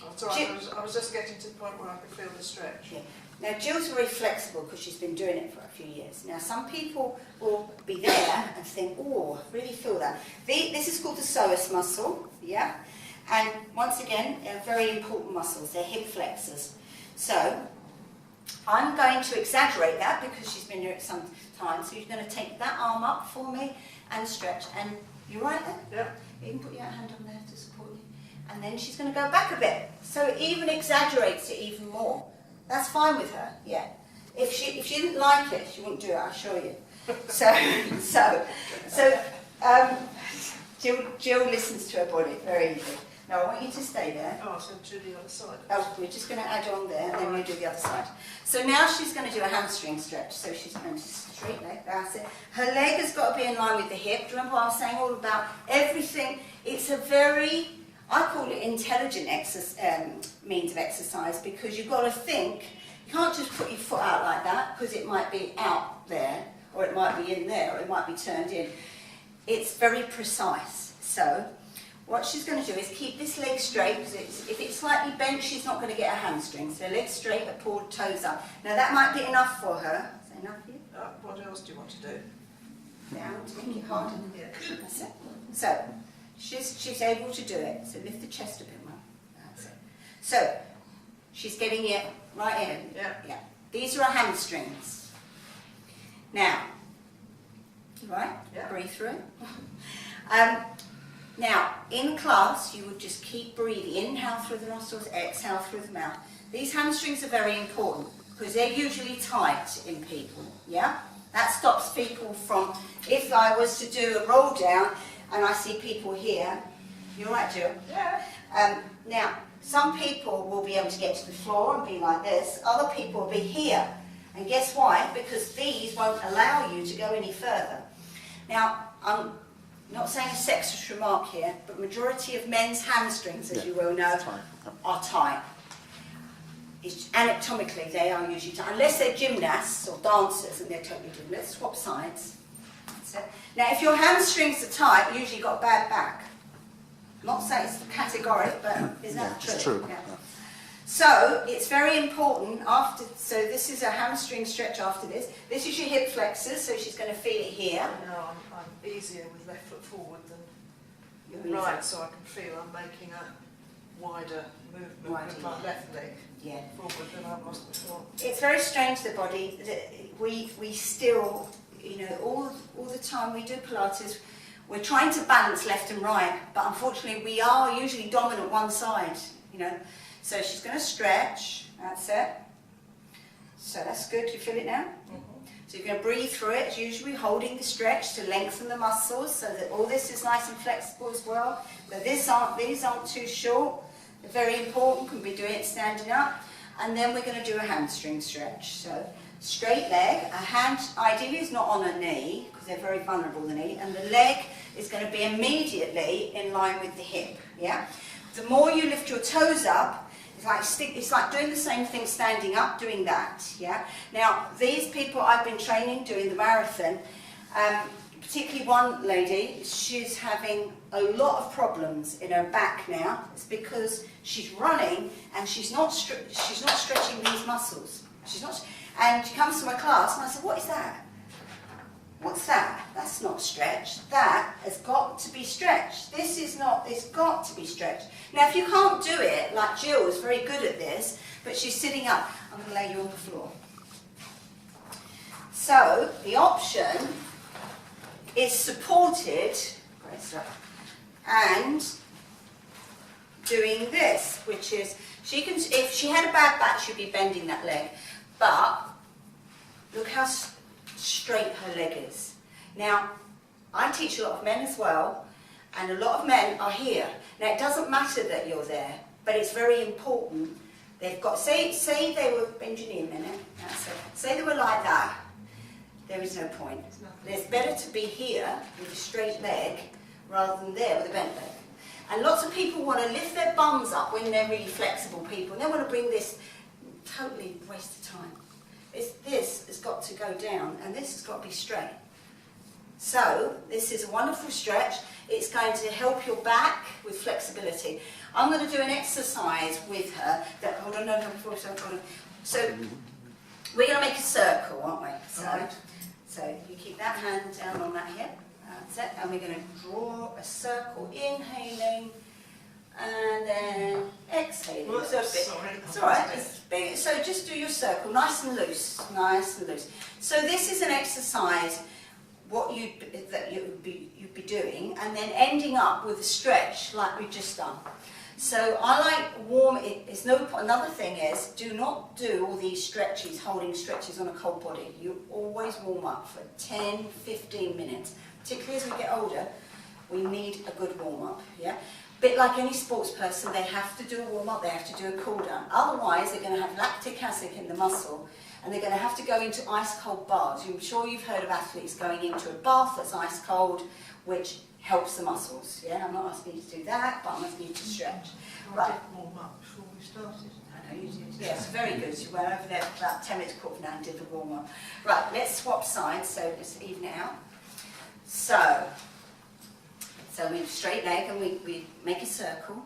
That's all right, I was just getting to the point where I could feel the stretch. Yeah. Now Jill's very flexible because she's been doing it for a few years. Now some people will be there and think, oh, I really feel that. This is called the psoas muscle, yeah? And once again, they're very important muscles, they're hip flexors. So I'm going to exaggerate that because she's been doing it some time. So you're going to take that arm up for me and stretch. And you're right there? Yeah. You can put your hand on there to support you. And then she's going to go back a bit. So it even exaggerates it even more. That's fine with her, yeah. If she didn't like it, she wouldn't do it, I assure you. Jill listens to her body very easily. Now I want you to stay there. Oh, so to the other side. Oh, we're just going to add on there, and then we'll do the other side. So now she's going to do a hamstring stretch. So she's going to straight leg, that's it. Her leg has got to be in line with the hip. Do you remember what I was saying all about everything? It's a very, I call it intelligent means of exercise, because you've got to think. You can't just put your foot out like that, because it might be out there, or it might be in there, or it might be turned in. It's very precise. So what she's going to do is keep this leg straight, because if it's slightly bent, she's not going to get her hamstring. So leg straight, but pull toes up. Now that might be enough for her. Is that enough for you? What else do you want to do? Down to make it harder. Yeah. That's it. So she's able to do it. So lift the chest a bit more. That's it. So she's getting it right in. Yeah. These are her hamstrings. Now, you right? Yeah. Breathe through it. Now, in class, you would just keep breathing. Inhale through the nostrils, exhale through the mouth. These hamstrings are very important because they're usually tight in people, yeah? That stops people from, if I was to do a roll down and I see people here, you're right, Jill? Yeah. Now, some people will be able to get to the floor and be like this. Other people will be here. And guess why? Because these won't allow you to go any further. Now, I'm not saying a sexist remark here, but majority of men's hamstrings, as you will know, are tight. Anatomically, they are usually tight. Unless they're gymnasts or dancers, and they're totally different. Let's swap sides. So, now, if your hamstrings are tight, you usually got a bad back. I'm not saying it's categoric, but isn't that true? It's true. Yeah. So, it's very important so this is a hamstring stretch after this. This is your hip flexors, so she's going to feel it here. No, I'm easier with left foot forward than You're right, easy. so I can feel I'm making a wider movement with my yeah. left leg Yeah. forward than I was before. It's very strange, the body, that we still, all the time we do Pilates, we're trying to balance left and right, but unfortunately we are usually dominant one side, So she's going to stretch, that's it. So that's good, do you feel it now? Mm-hmm. So you're going to breathe through it, usually holding the stretch to lengthen the muscles so that all this is nice and flexible as well. But these aren't too short, they're very important, can be doing it standing up. And then we're going to do a hamstring stretch. So straight leg, a hand ideally is not on a knee, because they're very vulnerable, the knee, and the leg is going to be immediately in line with the hip, yeah? The more you lift your toes up, it's like doing the same thing standing up, doing that, yeah? Now, these people I've been training doing the marathon, particularly one lady, she's having a lot of problems in her back now. It's because she's running and she's not stretching these muscles. And she comes to my class and I said, what is that? What's that? That's not stretched. That has got to be stretched. This is not, it's got to be stretched. Now, if you can't do it, like Jill is very good at this, but she's sitting up, I'm going to lay you on the floor. So, the option is supported, and doing this, which is, if she had a bad back, she'd be bending that leg. But, look how straight her leg is. Now, I teach a lot of men as well, and a lot of men are here. Now, it doesn't matter that you're there, but it's very important. They've got, say they were, bend your knee a minute, that's it. Say they were like that, there is no point. It's better to be here with a straight leg rather than there with a bent leg. And lots of people want to lift their bums up when they're really flexible people, and they want to bring this, totally waste of time. This has got to go down, and this has got to be straight. So, this is a wonderful stretch. It's going to help your back with flexibility. I'm going to do an exercise with her. Hold on. So, we're going to make a circle, aren't we? So you keep that hand down on that hip. That's it. And we're going to draw a circle, inhaling, and then exhaling. Well, sorry. It's all right. So just do your circle, nice and loose, nice and loose. So this is an exercise you'd be doing, and then ending up with a stretch like we've just done. So I like warm, it's no, another thing is, do not do all these stretches, holding stretches on a cold body. You always warm up for 10, 15 minutes. Particularly as we get older, we need a good warm up, yeah? Bit like any sports person, they have to do a warm up, they have to do a cool down. Otherwise, they're going to have lactic acid in the muscle, and they're going to have to go into ice cold baths. I'm sure you've heard of athletes going into a bath that's ice cold, which helps the muscles. Yeah, I'm not asking you to do that, but I'm asking you to stretch. I did warm up before we started. I know you did. Yes, very good. You went over there for about 10 minutes, quarter of an hour, and did the warm up. Right, let's swap sides, so let's even it out. So we have straight leg, and we make a circle,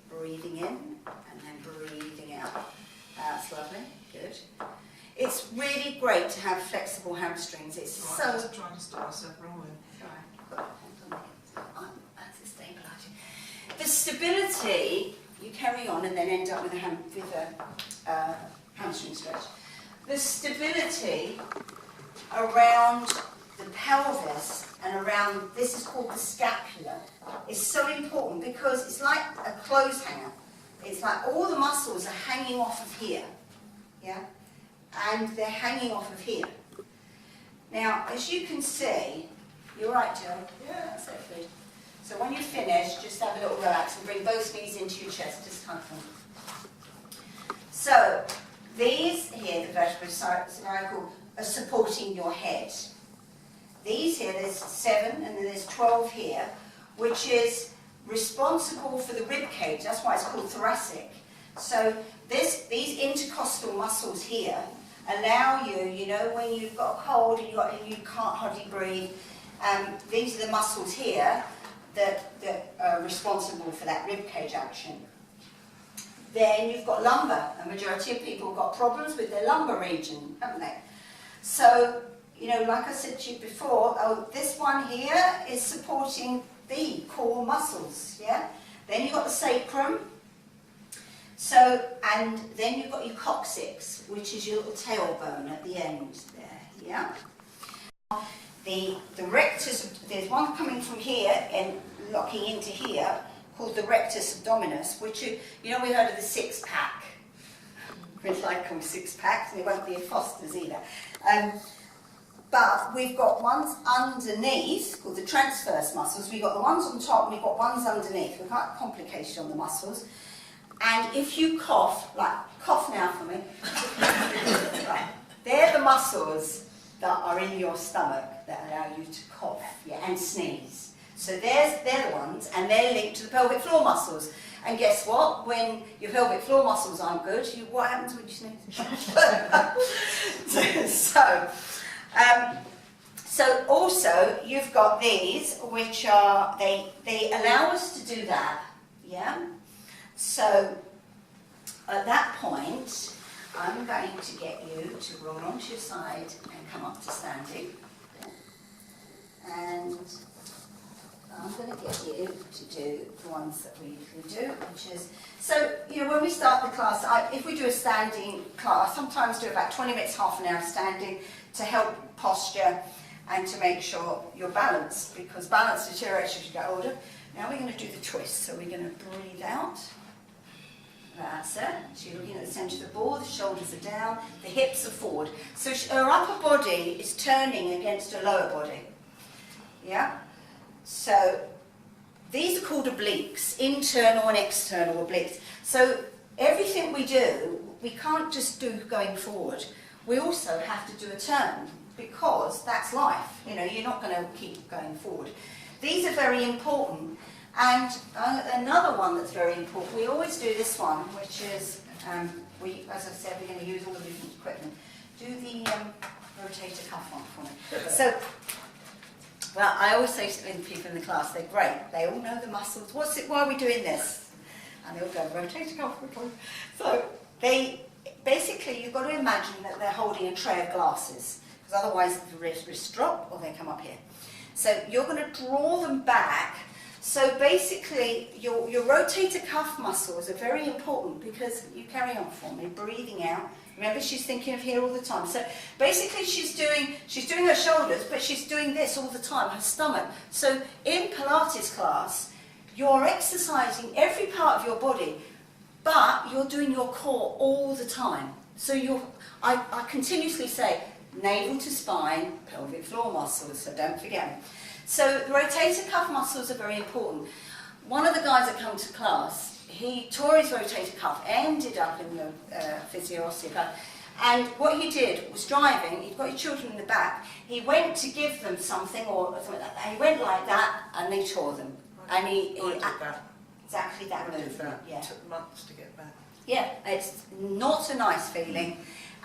breathing in, and then breathing out. That's lovely, good. It's really great to have flexible hamstrings. It's Right, so... I'm just trying to start myself rolling. That's a stabilising. The stability, you carry on and then end up with a hamstring stretch. The stability around the pelvis and around, this is called the scapula, is so important because it's like a clothes hanger. It's like all the muscles are hanging off of here, yeah? And they're hanging off of here. Now, as you can see, you're right, Jill. Yeah, that's it, good. So when you finish, just have a little relax and bring both knees into your chest, just kind of. So these here, the vertebrae cycle, are supporting your head. These here, there's 7 and then there's 12 here, which is responsible for the rib cage. That's why it's called thoracic. So these intercostal muscles here allow you, you know, when you've got a cold and you can't hardly breathe, these are the muscles here that are responsible for that rib cage action. Then you've got lumbar. A majority of people have got problems with their lumbar region, haven't they? So, you know, like I said to you before, this one here is supporting the core muscles, yeah? Then you've got the sacrum. So, and then you've got your coccyx, which is your little tailbone at the end there, yeah? The rectus, there's one coming from here and locking into here, called the rectus abdominus, which, you know, we heard of the 6-pack. We like them 6-packs, and it won't be a Foster's either. But we've got ones underneath, called the transverse muscles. We've got the ones on top, and we've got ones underneath. We've got complication on the muscles. And if you cough, like, cough now for me. Right. They're the muscles that are in your stomach that allow you to cough, yeah, and sneeze. So they're the ones, and they're linked to the pelvic floor muscles. And guess what? When your pelvic floor muscles aren't good, what happens when you sneeze? So also you've got these, which are they allow us to do that, yeah. So at that point, I'm going to get you to roll onto your side and come up to standing. And I'm going to get you to do the ones that we usually do, which is, so, you know, when we start the class, if we do a standing class, I sometimes do about 20 minutes, half an hour standing to help posture and to make sure you're balanced, because balance deteriorates as you get older. Now we're going to do the twist, so we're going to breathe out. That's it. So you're looking at the centre of the ball, the shoulders are down, the hips are forward. So her upper body is turning against her lower body. Yeah? So these are called obliques, internal and external obliques. So everything we do, we can't just do going forward. We also have to do a turn, because that's life. You know, you're not going to keep going forward. These are very important. And another one that's very important, we always do this one, which is, as I said, we're going to use all the different equipment. Do the rotator cuff one for me. So, well, I always say to the people in the class, they're great. They all know the muscles. Why are we doing this? And they all go, rotator cuff. So basically, you've got to imagine that they're holding a tray of glasses, because otherwise the wrists drop or they come up here. So you're going to draw them back. So basically, your rotator cuff muscles are very important, because you carry on for me, breathing out. Remember, she's thinking of here all the time. So basically, she's doing her shoulders, but she's doing this all the time, her stomach. So in Pilates class, you're exercising every part of your body, but you're doing your core all the time. So I continuously say, navel to spine, pelvic floor muscles, so don't forget them. So the rotator cuff muscles are very important. One of the guys that come to class, he tore his rotator cuff, ended up in the physio osteopath, and what he did was driving, he'd got his children in the back, he went to give them something or something like that, he went like that and they tore them. And he did that. Exactly that I did move. that. Yeah. It took months to get back. Yeah, it's not a nice feeling.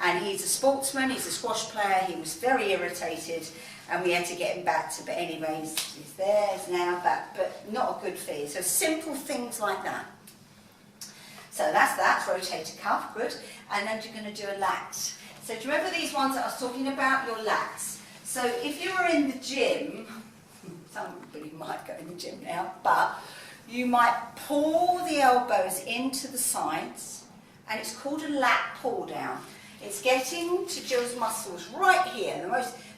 And he's a sportsman, he's a squash player, he was very irritated and we had to get him back to, but anyway, he's there, he's now back, but not a good feeling. So simple things like that. So that's rotator cuff, good. And then you're going to do a lat. So do you remember these ones that I was talking about, your lats? So if you were in the gym, somebody might go in the gym now, but you might pull the elbows into the sides, and it's called a lat pull down. It's getting to Jill's muscles right here.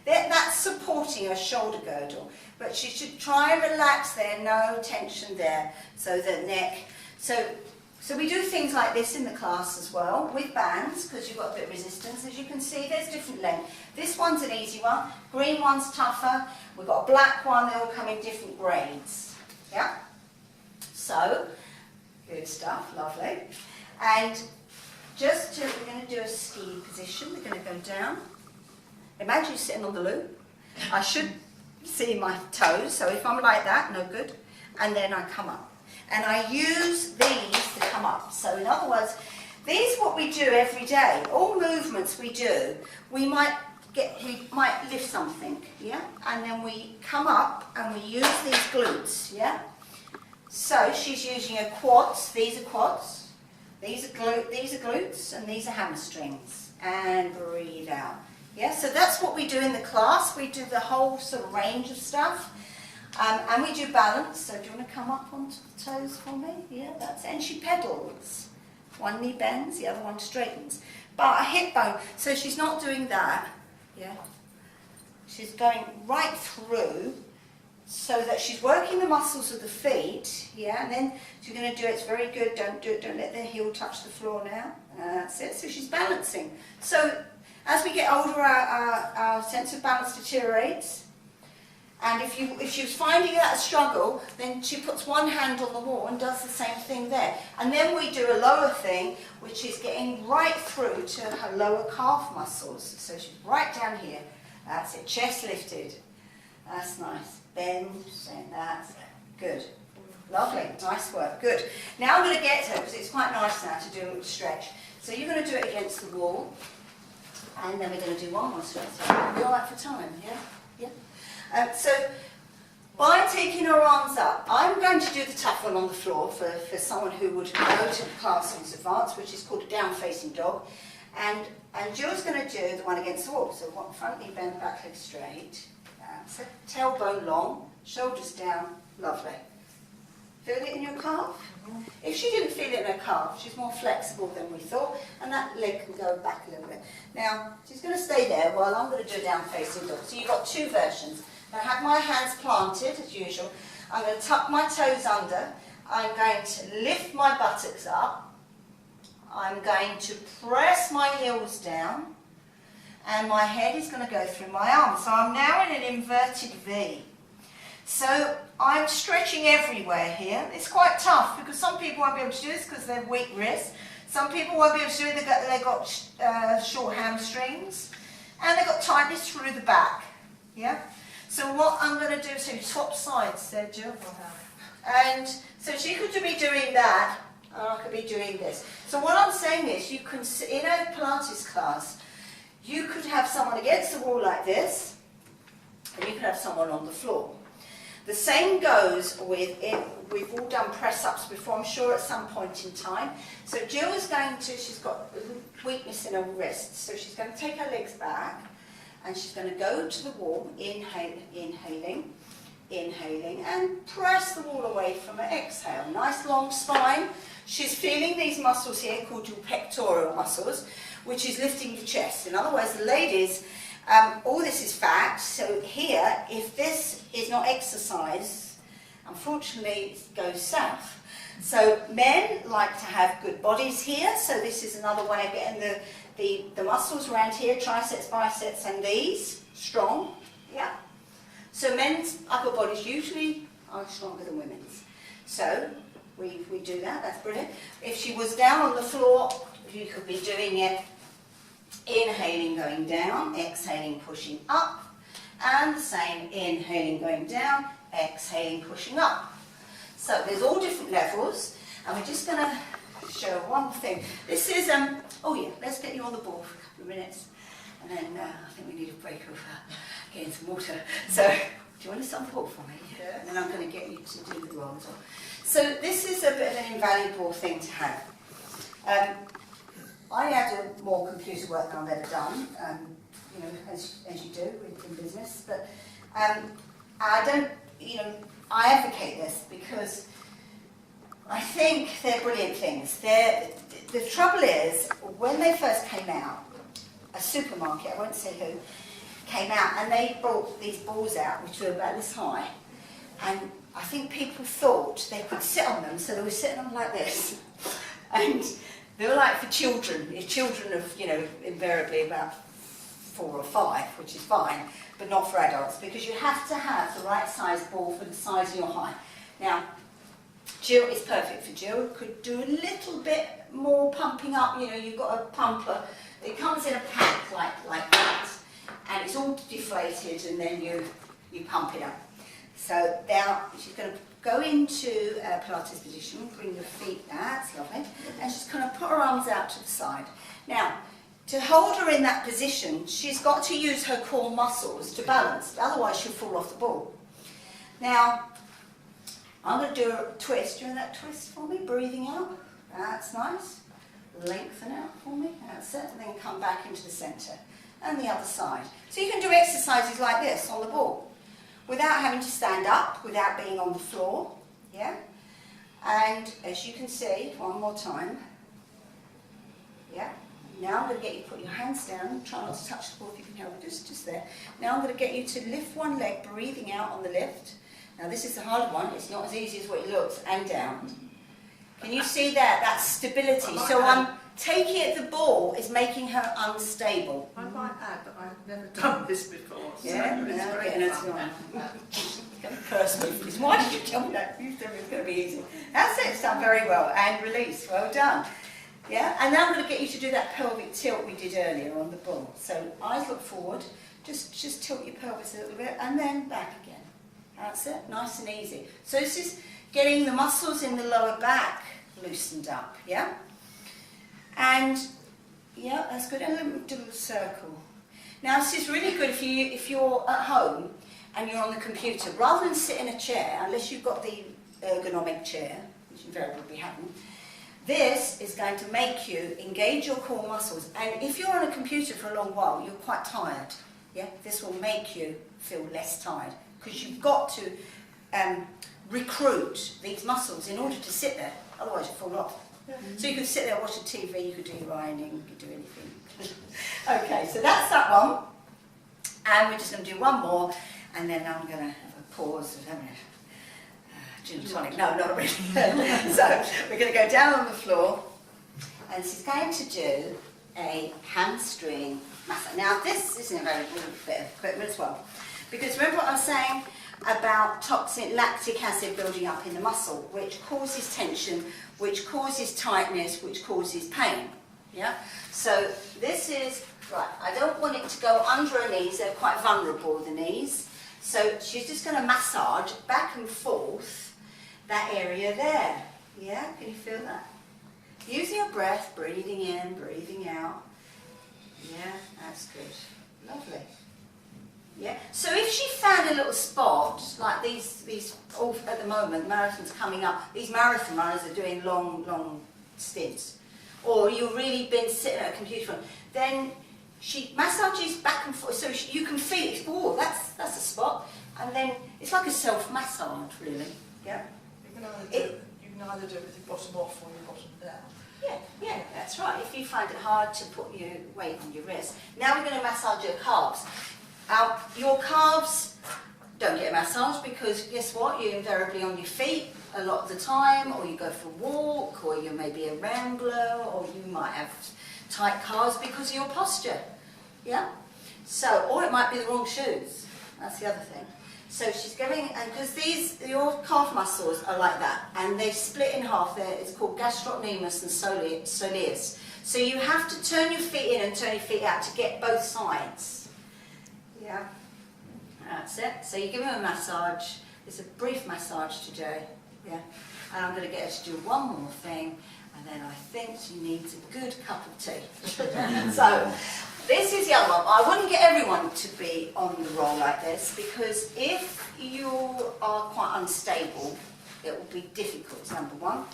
That's supporting her shoulder girdle, but she should try and relax there, no tension there, so the neck. So we do things like this in the class as well, with bands, because you've got a bit of resistance. As you can see, there's different length. This one's an easy one, green one's tougher, we've got a black one, they all come in different grades. Yeah? So, good stuff, lovely. And we're going to do a ski position, we're going to go down. Imagine you're sitting on the loo. I should see my toes, so if I'm like that, no good. And then I come up. And I use these to come up. So in other words, these are what we do every day. All movements we do, we might lift something, yeah? And then we come up and we use these glutes, yeah? So she's using her quads, these are quads, these are glutes, and these are hamstrings. And breathe out. Yeah, so that's what we do in the class. We do the whole sort of range of stuff. And we do balance, so do you want to come up onto the toes for me? Yeah, that's it. And she pedals. One knee bends, the other one straightens. But a hip bone, so she's not doing that, yeah? She's going right through so that she's working the muscles of the feet, yeah? And then she's going to do it, it's very good, don't let the heel touch the floor now. That's it, so she's balancing. So as we get older, our sense of balance deteriorates. And if she was finding that a struggle, then she puts one hand on the wall and does the same thing there. And then we do a lower thing, which is getting right through to her lower calf muscles. So she's right down here. That's it, chest lifted. That's nice. Bend, and that's it. Good. Lovely, nice work, good. Now I'm going to get her, because it's quite nice now to do a little stretch. So you're going to do it against the wall. And then we're going to do one more stretch. You're all right for time, yeah? Yeah. So by taking her arms up, I'm going to do the tough one on the floor for someone who would go to the class in advance, which is called a down-facing dog. And Jill's going to do the one against the wall. So front knee bend, back leg straight. So tailbone long, shoulders down, lovely. Feel it in your calf? If she didn't feel it in her calf, she's more flexible than we thought, and that leg can go back a little bit. Now, she's going to stay there while I'm going to do a down-facing dog. So you've got two versions. I have my hands planted, as usual. I'm going to tuck my toes under. I'm going to lift my buttocks up. I'm going to press my heels down. And my head is going to go through my arms. So I'm now in an inverted V. So I'm stretching everywhere here. It's quite tough because some people won't be able to do this because they're weak wrists. Some people won't be able to do it, they've got short hamstrings. And they've got tightness through the back. Yeah? So what I'm going to do is swap sides there, Jill. And so she could be doing that, and I could be doing this. So what I'm saying is, you can, in a Pilates class, you could have someone against the wall like this, and you could have someone on the floor. The same goes with it. We've all done press-ups before, I'm sure, at some point in time. So Jill is going to, she's got weakness in her wrists, so she's going to take her legs back, and she's going to go to the wall, inhaling, and press the wall away from her. Exhale. Nice long spine. She's feeling these muscles here called your pectoral muscles, which is lifting the chest. In other words, the ladies, all this is fat. So here, if this is not exercised, Unfortunately, it goes south. So men like to have good bodies here, so this is another way of getting the muscles around here, triceps, biceps, and these strong. Yeah. So men's upper bodies usually are stronger than women's. So we do that, that's brilliant. If she was down on the floor, you could be doing it inhaling, going down, exhaling, pushing up, and the same, inhaling, going down, exhaling, pushing up. So there's all different levels, and we're just going to show one thing. This is, oh yeah, let's get you on the ball for a couple of minutes, and then I think we need a break of getting some water. So, do you want to stand ball for me? Yeah. And then I'm going to get you to do the roll as well. So this is a bit of an invaluable thing to have. I had more computer work than I've ever done, you know, as you do in business, but I don't, you know, I advocate this because I think they're brilliant things. The trouble is, when they first came out, a supermarket, I won't say who, came out and they brought these balls out which were about this high, and I think people thought they could sit on them, so they were sitting on them like this, and they were like for children. Children of, you know, invariably about 4 or 5, which is fine, but not for adults, because you have to have the right size ball for the size of your height. Now, Jill is perfect for Jill. Could do a little bit more pumping up. You know, you've got a pumper. It comes in a pack like that, and it's all deflated, and then you pump it up. So now she's going to go into Pilates position, bring your feet, that's lovely, and she's going to put her arms out to the side. Now, to hold her in that position, she's got to use her core muscles to balance, otherwise she'll fall off the ball. Now, I'm going to do a twist. Doing that twist for me, breathing out, that's nice. Lengthen out for me, that's it, and then come back into the centre. And the other side. So you can do exercises like this on the ball, without having to stand up, without being on the floor, yeah? And as you can see, one more time, yeah? Now I'm going to get you to put your hands down, try not to touch the ball if you can help it, just there. Now I'm going to get you to lift one leg, breathing out on the lift. Now this is the hard one, it's not as easy as what it looks, and down. Can you see that? That's stability. So I'm taking it, the ball is making her unstable. I might add that I've never done this before, so Yeah, it's no, great getting fun. She's going to curse me for this. Why did you tell me that? You told me it was going to be easy. That's it, it's done very well. And release, well done. Yeah, and now I'm going to get you to do that pelvic tilt we did earlier on the ball. So eyes look forward, just tilt your pelvis a little bit, and then back again. That's it, nice and easy. So this is getting the muscles in the lower back loosened up, yeah? And, yeah, that's good. And then do a circle. Now, this is really good if you're at home and you're on the computer. Rather than sit in a chair, unless you've got the ergonomic chair, which invariably haven't, this is going to make you engage your core muscles. And if you're on a computer for a long while, you're quite tired. Yeah, this will make you feel less tired because you've got to recruit these muscles in order to sit there. Otherwise, you fall off. So you could sit there, watch a TV, you could do your ironing, you could do anything. Okay, so that's that one. And we're just going to do one more, and then I'm going to have a pause of having a gin and tonic. No, not really. So we're going to go down on the floor, and she's going to do a hamstring massage. Now, this isn't a very good bit of equipment as well, because remember what I was saying about toxic lactic acid building up in the muscle, which causes tension, which causes tightness, which causes pain. Yeah? So this is, right, I don't want it to go under her knees, they're quite vulnerable, the knees. So she's just going to massage back and forth that area there. Yeah, can you feel that? Using your breath, breathing in, breathing out. Yeah, that's good. Lovely. Yeah. So if she found a little spot, like these all at the moment, marathons coming up, these marathon runners are doing long stints, or you've really been sitting at a computer, then she massages back and forth, so you can feel it. Oh, that's a spot, and then it's like a self-massage, really. Yeah. You can either do it with your bottom off or your bottom down. Yeah, that's right. If you find it hard to put your weight on your wrist, now we're going to massage your calves. Your calves don't get a massage because guess what? You're invariably on your feet a lot of the time, or you go for a walk, or you may be a rambler, or you might have tight calves because of your posture. Yeah? So, or it might be the wrong shoes. That's the other thing. So she's going, and because your calf muscles are like that, and they split in half. It's called gastrocnemius and soleus. So you have to turn your feet in and turn your feet out to get both sides. Yeah, that's it. So you give her a massage. It's a brief massage today. Yeah, and I'm going to get her to do one more thing, and then I think she needs a good cup of tea. So. This is the other one. I wouldn't get everyone to be on the roll like this because if you are quite unstable, it will be difficult, number one.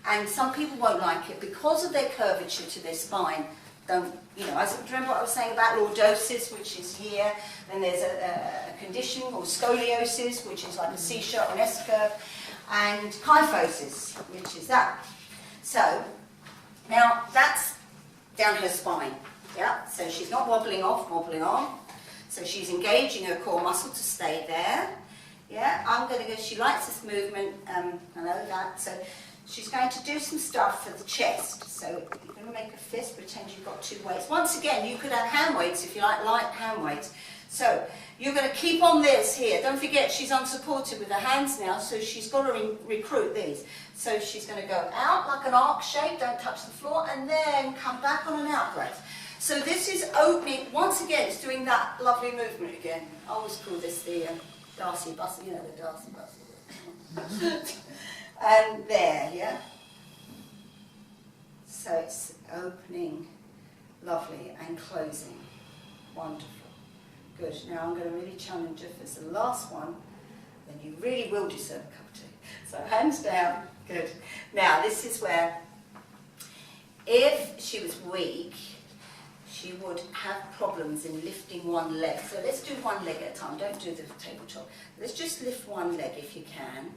And some people won't like it because of their curvature to their spine. Don't, you know, do you remember what I was saying about lordosis, which is here? Then there's a condition called scoliosis, which is like a C-sharp or an S-curve, and kyphosis, which is that. So, now that's down her spine. Yeah, so she's not wobbling off, wobbling on. So she's engaging her core muscle to stay there. Yeah, I'm going to go, she likes this movement, I know that. So she's going to do some stuff for the chest. So you're going to make a fist, pretend you've got two weights. Once again, you could have hand weights if you like light hand weights. So you're going to keep on this here. Don't forget she's unsupported with her hands now, so she's got to recruit these. So she's going to go out like an arc shape, don't touch the floor, and then come back on an out breath. So this is opening, once again, it's doing that lovely movement again. I always call this the Darcy Bustle, you know, the Darcy Bustle. And there, yeah? So it's opening, lovely, and closing. Wonderful. Good. Now I'm going to really challenge you. If it's the last one, then you really will deserve a cup of tea. So hands down. Good. Now this is where, if she was weak, she would have problems in lifting one leg. So let's do one leg at a time. Don't do the tabletop. Let's just lift one leg if you can.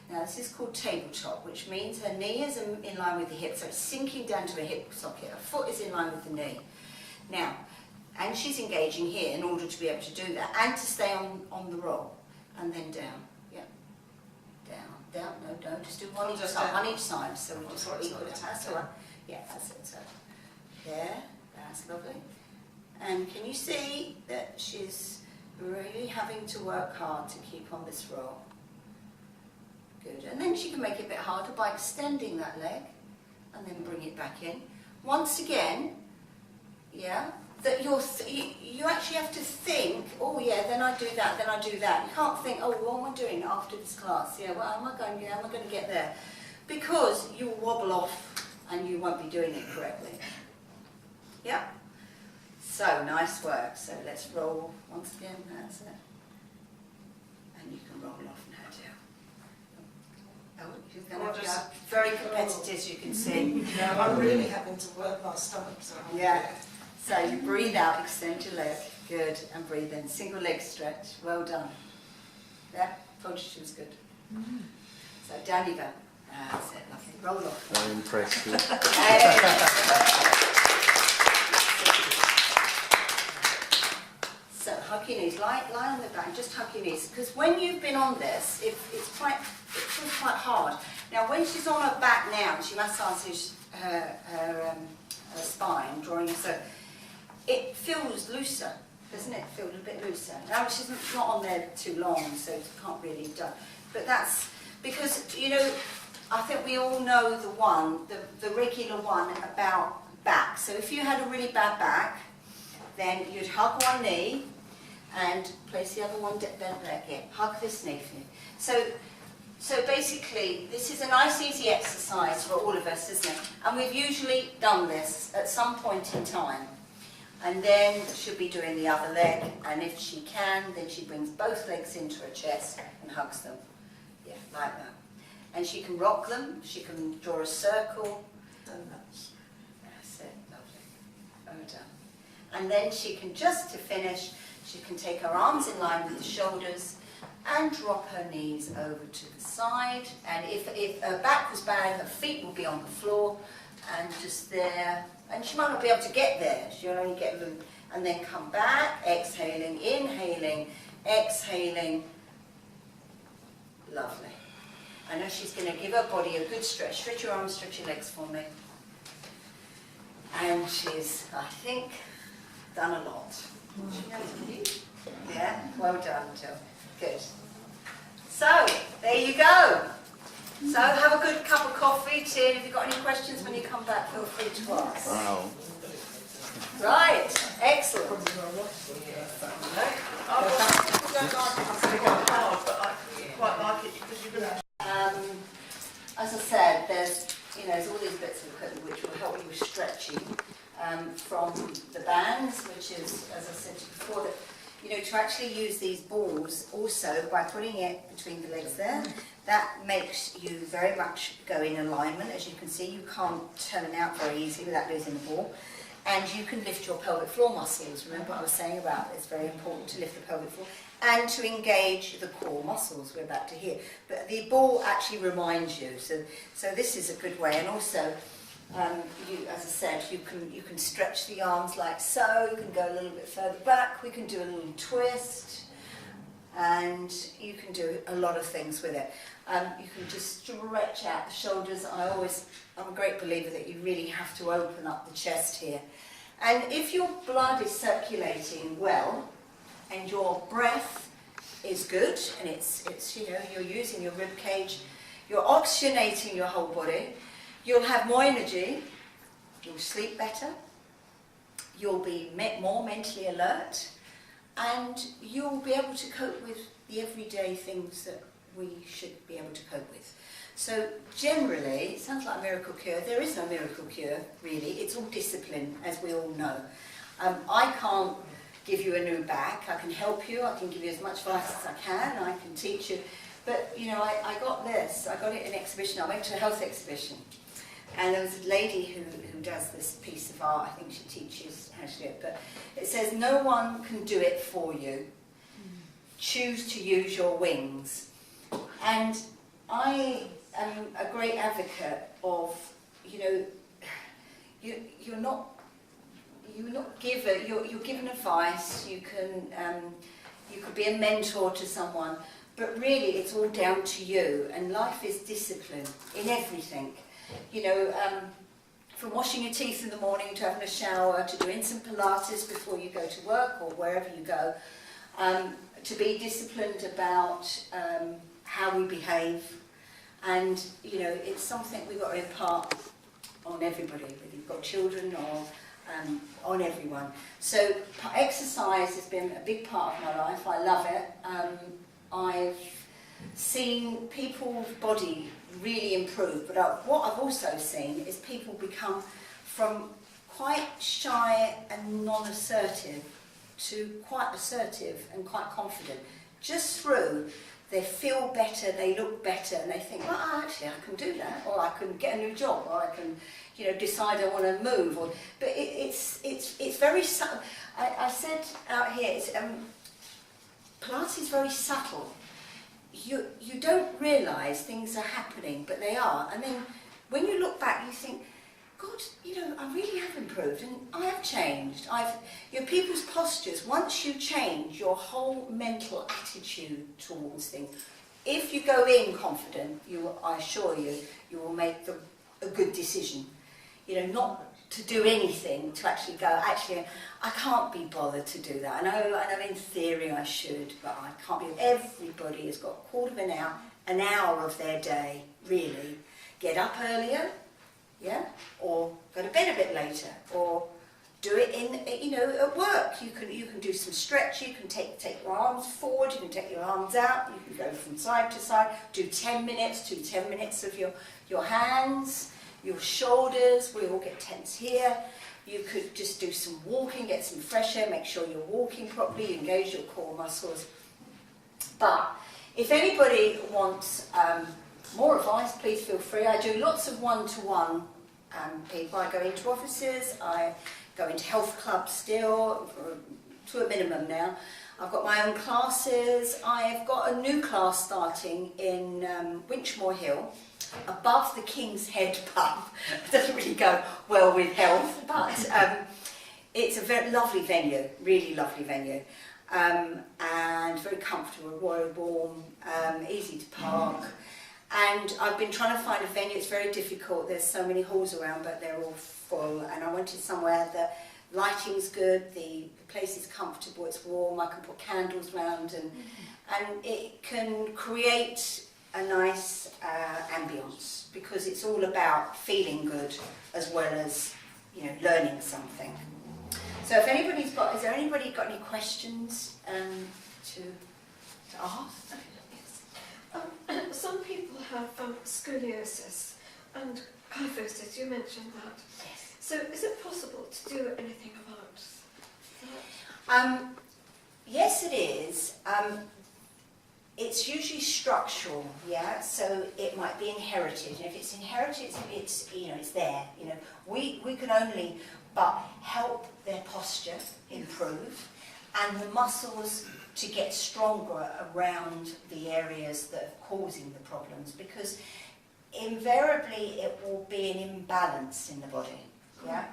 Now this is called tabletop, which means her knee is in line with the hip, so it's sinking down to her hip socket. Her foot is in line with the knee. Now, and she's engaging here in order to be able to do that and to stay on the roll. And then down. Yeah. Down. No, just do one each side. One each side. So we just equal it. That's all right. Yeah, that's it. So there. That's lovely. And can you see that she's really having to work hard to keep on this roll? Good. And then she can make it a bit harder by extending that leg and then bring it back in. Once again, yeah, that you actually have to think, oh yeah, then I do that, then I do that. You can't think, oh, what am I doing after this class? Yeah, well, am I going to get there? Because you'll wobble off and you won't be doing it correctly. Yeah. So nice work. So let's roll once again. That's it. And you can roll off and head down. Oh, she's going to be very competitive, as you can see. No, I'm really having to work my stomach. So yeah. So you breathe out, extend your leg. Good. And breathe in. Single leg stretch. Well done. Yeah. Told you she was good. So down you go. That's it. Lovely. Roll off. Very impressive. So hug your knees, lie on the back, just hug your knees. Because when you've been on this, it feels quite hard. Now when she's on her back now, she massages her spine, drawing it, so it feels looser, doesn't it? It feels a bit looser. Now she's not on there too long, so it can't really do. But that's because, you know, I think we all know the regular one about back. So if you had a really bad back, then you'd hug one knee and place the other one bent leg here. Hug this knee for you. So basically, this is a nice easy exercise for all of us, isn't it? And we've usually done this at some point in time. And then she'll be doing the other leg, and if she can, then she brings both legs into her chest and hugs them. Yeah, like that. And she can rock them, she can draw a circle. That's it, lovely. Oh, done. And then she can, just to finish, she can take her arms in line with the shoulders and drop her knees over to the side. And if her back was bad, her feet will be on the floor and just there. And she might not be able to get there. She'll only get them. And then come back, exhaling, inhaling, exhaling, Lovely. I know she's going to give her body a good stretch. Stretch your arms, stretch your legs for me. And she's, I think, done a lot. Yeah, well done, Jill. Good. So, there you go. So, have a good cup of coffee, tea, and if you've got any questions when you come back, feel free to ask. Wow. Right, excellent. I quite like it because you're going to... As I said, there's all these bits of equipment which will help you with stretching from the bands, which is, as I said to you before, that to actually use these balls also by putting it between the legs there, that makes you very much go in alignment. As you can see, you can't turn out very easily without losing the ball. And you can lift your pelvic floor muscles. Remember what I was saying about it's very important to lift the pelvic floor and to engage the core muscles. We're about to hear. But the ball actually reminds you. So this is a good way. And also, as I said, you can stretch the arms like so. You can go a little bit further back. We can do a little twist. And you can do a lot of things with it. You can just stretch out the shoulders. I'm a great believer that you really have to open up the chest here. And if your blood is circulating well and your breath is good and it's you're using your rib cage, you're oxygenating your whole body, you'll have more energy, you'll sleep better, you'll be more mentally alert, and you'll be able to cope with the everyday things that we should be able to cope with. So generally, it sounds like a miracle cure. There is no miracle cure, really. It's all discipline, as we all know. I can't give you a new back. I can help you. I can give you as much advice as I can. I can teach you. But, I got this. I got it in an exhibition. I went to a health exhibition. And there was a lady who does this piece of art. I think she teaches how to do it. But it says, no one can do it for you. Choose to use your wings. And I am a great advocate of, you're given advice. You could be a mentor to someone, but really it's all down to you. And life is discipline in everything. From washing your teeth in the morning to having a shower to doing some Pilates before you go to work or wherever you go, to be disciplined about how we behave, and it's something we've got to impart on everybody, whether you've got children or on everyone. So exercise has been a big part of my life. I love it. I've seen people's body really improve, but what I've also seen is people become from quite shy and non-assertive to quite assertive and quite confident, just through they feel better, they look better, and they think, well, actually, I can do that, or I can get a new job, or I can, decide I want to move. But it's very subtle. I said out here, Pilates is very subtle. You don't realise things are happening, but they are. And then when you look back, you think, God, I really have improved, and I have changed. People's postures, once you change your whole mental attitude towards things, if you go in confident, I assure you, you will make a good decision. Not to do anything, to actually go, I can't be bothered to do that. I know in theory I should, but I can't be. Everybody has got a quarter of an hour of their day, really. Get up earlier, yeah, or go to bed a bit later, or do it at work. You can do some stretch. You can take your arms forward. You can take your arms out. You can go from side to side. Do 10 minutes. Do 10 minutes of your hands, your shoulders. We all get tense here. You could just do some walking, get some fresh air. Make sure you're walking properly. Engage your core muscles. But if anybody wants more advice, please feel free. I do lots of one-to-one people. I go into offices, I go into health clubs still, to a minimum now. I've got my own classes. I've got a new class starting in Winchmore Hill, above the King's Head pub. It doesn't really go well with health, but it's a very lovely venue, really lovely venue. and very comfortable, very warm, easy to park. And I've been trying to find a venue. It's very difficult. There's so many halls around, but they're all full. And I wanted somewhere that lighting's good, the place is comfortable, it's warm. I can put candles around, and it can create a nice ambience, because it's all about feeling good as well as, you know, learning something. So if anybody's got, is there anybody got any questions to ask? Yes. Some people have scoliosis and kyphosis, you mentioned that. Yes. So is it possible to do anything about that? Yes, it is. It's usually structural, yeah. So it might be inherited. And if it's inherited, it's it's there. You know, we can only but help their posture improve, and the muscles to get stronger around the areas that are causing the problems, because invariably it will be an imbalance in the body. Yeah,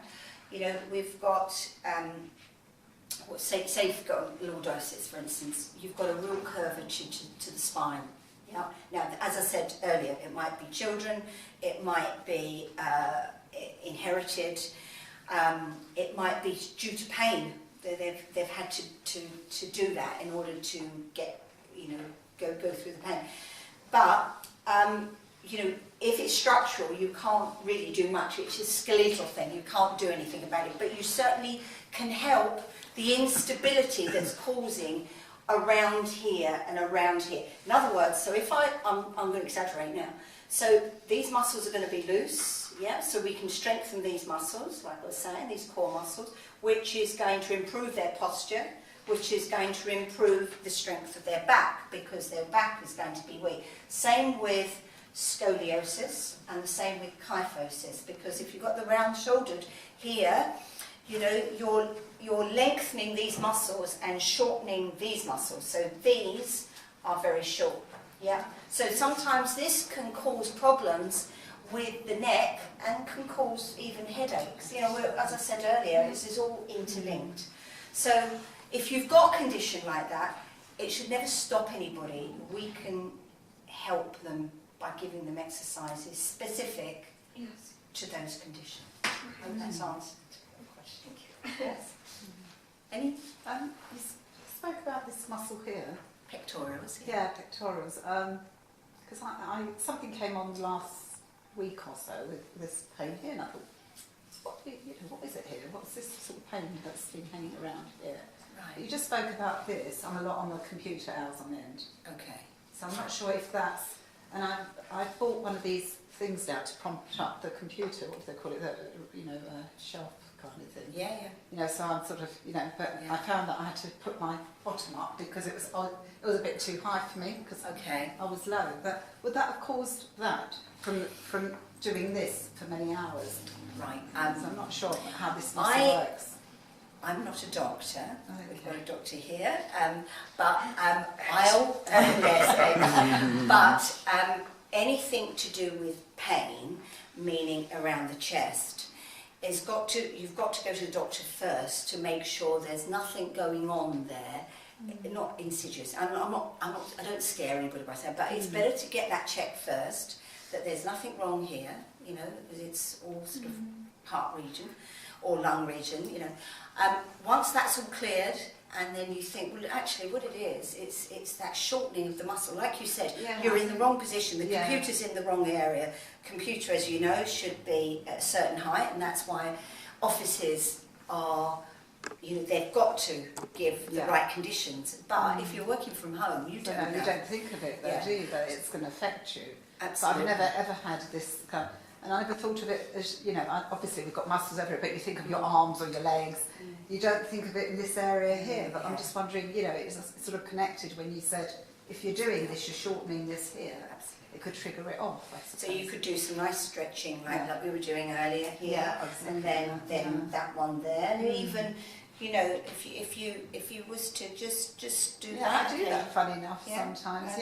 you know, we've got. Say you've got lordosis, for instance, you've got a real curvature to the spine. Yeah. Now, as I said earlier, it might be children, it might be inherited, it might be due to pain. They've had to do that in order to get, go through the pain. But if it's structural, you can't really do much. It's a skeletal thing. You can't do anything about it. But you certainly can help the instability that's causing around here and around here. In other words, so if I'm going to exaggerate now. So these muscles are going to be loose, yeah? So we can strengthen these muscles, like I was saying, these core muscles, which is going to improve their posture, which is going to improve the strength of their back, because their back is going to be weak. Same with scoliosis and the same with kyphosis, because if you've got the round-shouldered here, you're lengthening these muscles and shortening these muscles. So these are very short, yeah? So sometimes this can cause problems with the neck and can cause even headaches. As I said earlier, this is all interlinked. So if you've got a condition like that, it should never stop anybody. We can help them by giving them exercises specific to those conditions. I hope that's answered the question. Thank you. Yes. Any? You spoke about this muscle here. Pectorals? Yeah, pectorals. Because something came on last week or so with this pain here, and I thought, what is it here? What's this sort of pain that's been hanging around here? Right. You just spoke about this. I'm a lot on the computer, hours on end. Okay. So I'm not sure if that's... And I bought one of these things now to prompt up the computer, what do they call it, a shelf kind of thing. Yeah. So I'm sort of, but Yeah. I found that I had to put my bottom up because it was a bit too high for me because I was low. But would that have caused that from doing this for many hours? Right. So I'm not sure how this muscle works. I'm not a doctor. Okay. We've got a doctor here, but but anything to do with pain, meaning around the chest, you've got to go to the doctor first to make sure there's nothing going on there, not insidious. I don't scare anybody by saying, but it's better to get that checked first, that there's nothing wrong here, because it's all sort of heart region or lung region, Once that's all cleared, and then you think, well, actually what it is, it's that shortening of the muscle. Like you said, you're in the wrong position, the computer's in the wrong area. Computer, as you know, should be at a certain height, and that's why offices are, they've got to give the right conditions. But if you're working from home, you don't know. You don't think of it though, do you, that it's going to affect you. Absolutely. But I've never ever had this kind of, and I never thought of it as, obviously we've got muscles everywhere, but you think of your arms or your legs. You don't think of it in this area here, but I'm just wondering, it's sort of connected when you said, if you're doing this, you're shortening this here. Absolutely. It could trigger it off, I suppose. So you could do some nice stretching, like we were doing earlier here, and then that one there, and even, if you was to just do that. I do that, funny enough, sometimes.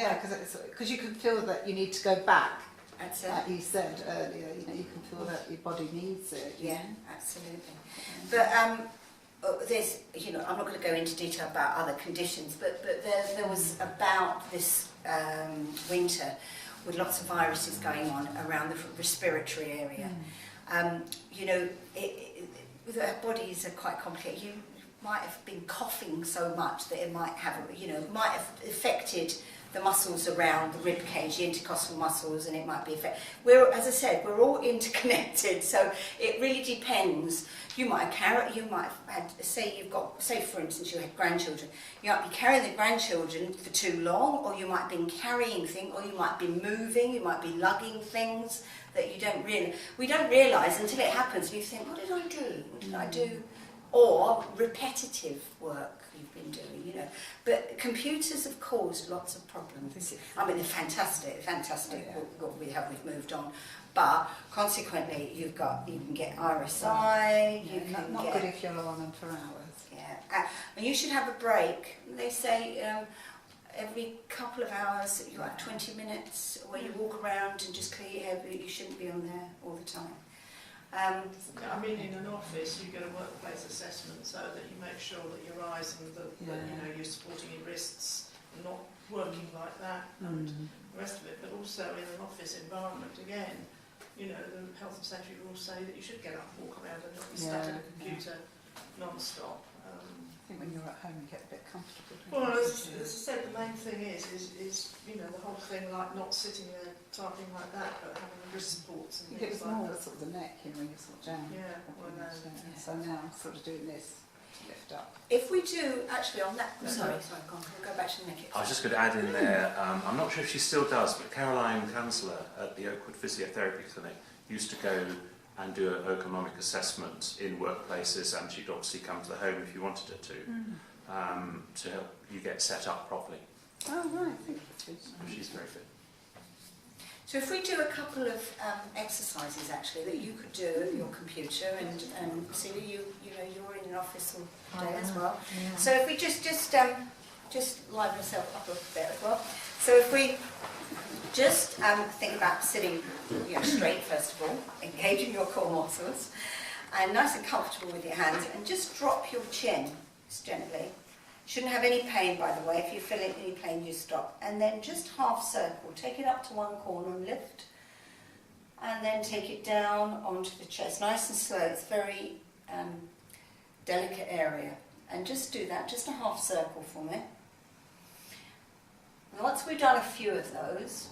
Because you can feel that you need to go back. That's it. Like you said earlier, you can feel that your body needs it. Yeah, absolutely. But there's, you know, I'm not going to go into detail about other conditions, but there was about this winter with lots of viruses going on around the respiratory area. You know, our bodies are quite complicated. You might have been coughing so much that it might have, you know, might have affected the muscles around the rib cage, the intercostal muscles, and it might be affected. As I said, we're all interconnected, so it really depends. You might have had, say for instance you had grandchildren, you might be carrying the grandchildren for too long, or you might be carrying things, or you might be moving, you might be lugging things that we don't realise until it happens, and you think, what did I do? What did I do? Or repetitive work you've been doing, you know. But computers have caused lots of problems. I mean, they're fantastic, what we've moved on. But consequently, you can get RSI, you can not get... good if you're on them for hours. Yeah, and you should have a break. They say every couple of hours you have 20 minutes where you walk around and just clear your head, but you shouldn't be on there all the time. I mean, in an office, you get a workplace assessment so that you make sure that your eyes and that you know, you're supporting your wrists and not working like that and the rest of it. But also in an office environment, again, you know, the health and safety rules say that you should get up and walk around and not be stuck at a computer non-stop. I think when you're at home you get a bit comfortable. Well, as I said, the main thing is you know, the whole thing, like not sitting there typing like that, but having wrist supports and It things was like more that. sort of the neck, you know, when you're sort of down. Yeah, well, no. So now I'm sort of doing this to lift up. If we do, actually on that, sorry, go on, we'll go back to the neck. I was just going to add in there, I'm not sure if she still does, but Caroline Counsellor at the Oakwood Physiotherapy Clinic used to go and do an ergonomic assessment in workplaces, and she'd obviously come to the home if you wanted her to help you get set up properly. Oh, right, thank you. She's very fit. So if we do a couple of exercises actually that you could do at your computer, and Celia, you're in an office all day as well. Yeah. So if we just liven yourself up a bit as well. So if we just think about sitting, you know, straight first of all, engaging your core muscles, and nice and comfortable with your hands, and just drop your chin just gently. Shouldn't have any pain, by the way. If you feel any pain, you stop. And then just half circle. Take it up to one corner and lift. And then take it down onto the chest. Nice and slow. It's a very delicate area. And just do that. Just a half circle for me. And once we've done a few of those,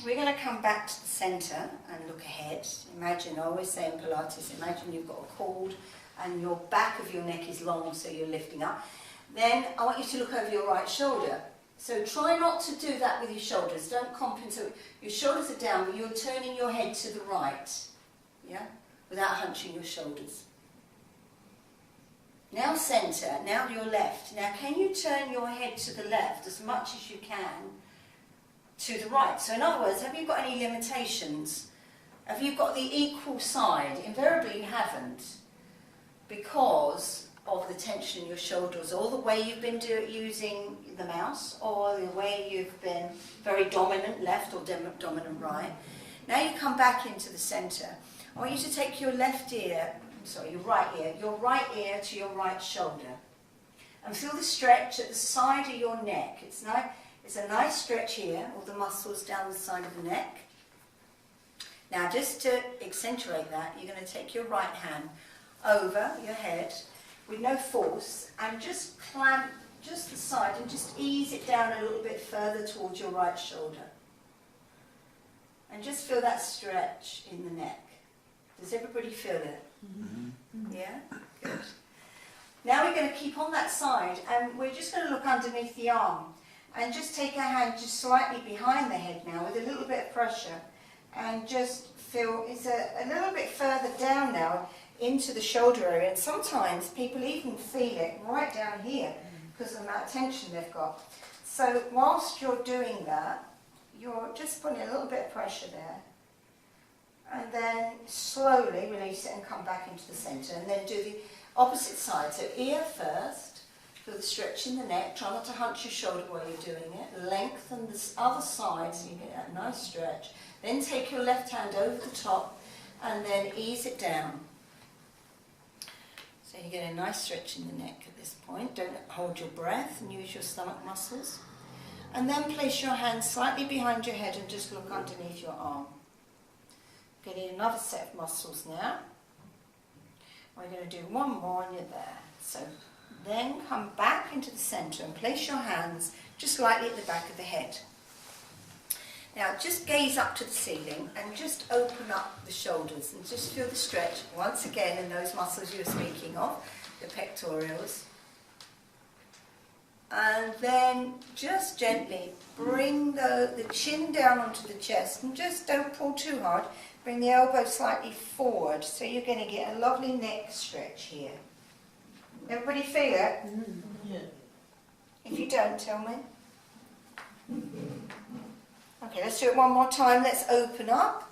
we're going to come back to the centre and look ahead. Imagine, I always say in Pilates, imagine you've got a cord and your back of your neck is long, so you're lifting up. Then I want you to look over your right shoulder. So try not to do that with your shoulders. Don't compensate. Your shoulders are down, but you're turning your head to the right, yeah, without hunching your shoulders. Now centre, now your left. Now can you turn your head to the left as much as you can to the right? So in other words, have you got any limitations? Have you got the equal side? Invariably you haven't, because of the tension in your shoulders, or the way you've been using the mouse, or the way you've been very dominant left or dominant right. Now you come back into the centre. I want you to take your your right ear to your right shoulder, and feel the stretch at the side of your neck. It's a nice stretch here, all the muscles down the side of the neck. Now just to accentuate that, you're going to take your right hand over your head with no force, and just clamp just the side and just ease it down a little bit further towards your right shoulder. And just feel that stretch in the neck. Does everybody feel it? Mm-hmm. Yeah? Good. Now we're going to keep on that side, and we're just going to look underneath the arm and just take our hand just slightly behind the head now with a little bit of pressure, and just feel it's a little bit further down now into the shoulder area, and sometimes people even feel it right down here because of the amount of tension they've got. So whilst you're doing that, you're just putting a little bit of pressure there, and then slowly release it and come back into the centre, and then do the opposite side. So ear first, feel the stretch in the neck, try not to hunch your shoulder while you're doing it, lengthen the other side so you get that nice stretch, then take your left hand over the top and then ease it down. So So you get a nice stretch in the neck at this point. Don't hold your breath and use your stomach muscles. And then place your hands slightly behind your head and just look underneath your arm. Getting another set of muscles now. We're going to do one more and you're there. So then come back into the centre and place your hands just lightly at the back of the head. Now just gaze up to the ceiling and just open up the shoulders and just feel the stretch once again in those muscles you were speaking of, the pectorals. And then just gently bring the chin down onto the chest and just don't pull too hard. Bring the elbow slightly forward so you're going to get a lovely neck stretch here. Everybody feel it? Yeah. If you don't, tell me. Okay, let's do it one more time. Let's open up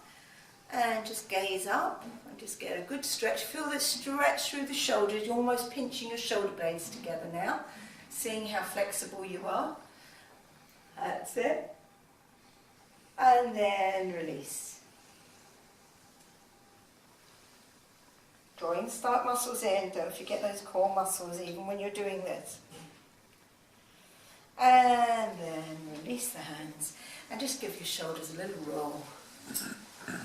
and just gaze up and just get a good stretch. Feel the stretch through the shoulders. You're almost pinching your shoulder blades together now, seeing how flexible you are. That's it. And then release. Drawing the stomach muscles in. Don't forget those core muscles even when you're doing this. And then release the hands. And just give your shoulders a little roll. Good.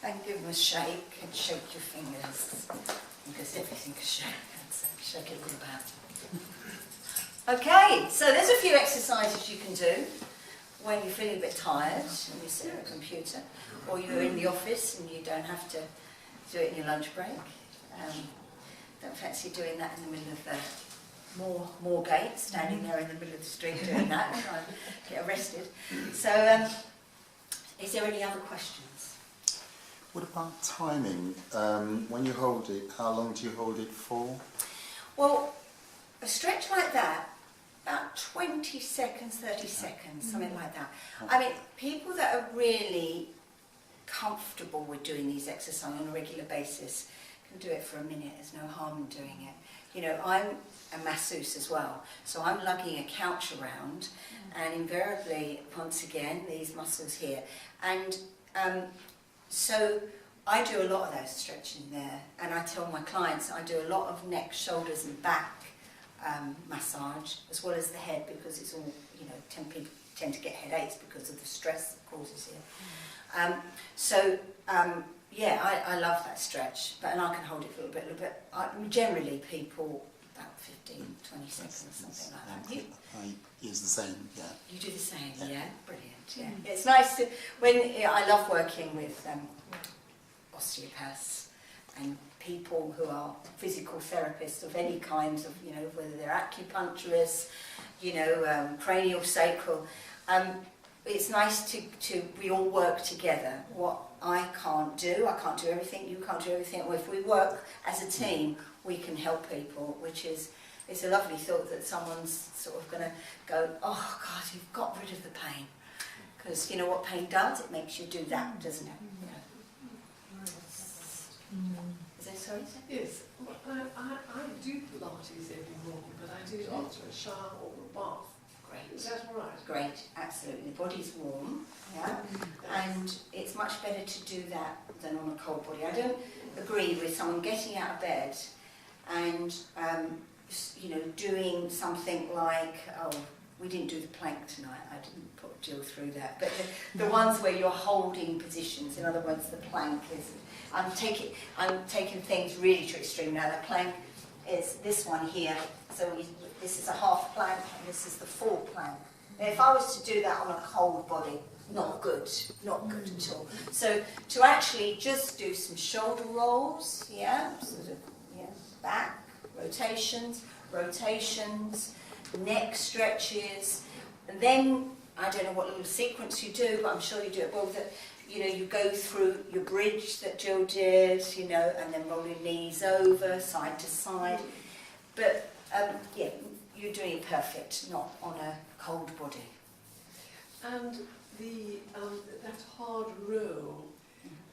And give them a shake and shake your fingers. Because everything is shaken, so shake it a little bit. Okay, so there's a few exercises you can do when you're feeling a bit tired and you sit at a computer, or you're in the office and you don't have to do it in your lunch break. Don't fancy doing that in the middle of the Moorgate, standing there in the middle of the street doing that, and try and get arrested. So, is there any other questions? What about timing? When you hold it, how long do you hold it for? Well, a stretch like that, about 20 seconds, 30 seconds, something like that. I mean, people that are really comfortable with doing these exercises on a regular basis can do it for a minute. There's no harm in doing it. You know, I'm a masseuse as well, so I'm lugging a couch around, and invariably, once again, these muscles here. And so I do a lot of those stretching there, and I tell my clients I do a lot of neck, shoulders and back massage, as well as the head, because it's all, you know, people tend to get headaches because of the stress it causes here. Yeah, I love that stretch, and I can hold it for a little bit. Generally, people about 15, 20 seconds, something like that. I use the same, yeah. You do the same, yeah? Brilliant, yeah. It's nice to, I love working with osteopaths and people who are physical therapists of any kinds of, you know, whether they're acupuncturists, you know, cranial, sacral. It's nice to we all work together. What I can't do everything, you can't do everything. Well, if we work as a team, we can help people, which is, it's a lovely thought that someone's sort of going to go, oh God, you've got rid of the pain. Because you know what pain does? It makes you do that, doesn't it? Is that sorry? Yes, well, I do Pilates every morning, but I do it after a shower or a bath. Great. Is that all right? Great, absolutely. The body's warm, yeah, and it's much better to do that than on a cold body. I don't agree with someone getting out of bed and, you know, doing something like, oh, we didn't do the plank tonight. I didn't put Jill through that. But the ones where you're holding positions, in other words, the plank is, I'm taking things really to extreme now. The plank is this one here. So this is a half plank and this is the full plank. Now, if I was to do that on a cold body, not good at all. So to actually just do some shoulder rolls, yeah, sort of, yeah, back, rotations, neck stretches, and then, I don't know what little sequence you do, but I'm sure you do it well, that, you know, you go through your bridge that Jill did, you know, and then roll your knees over, side to side. But, yeah, you're doing it perfect, not on a cold body. And that hard roll,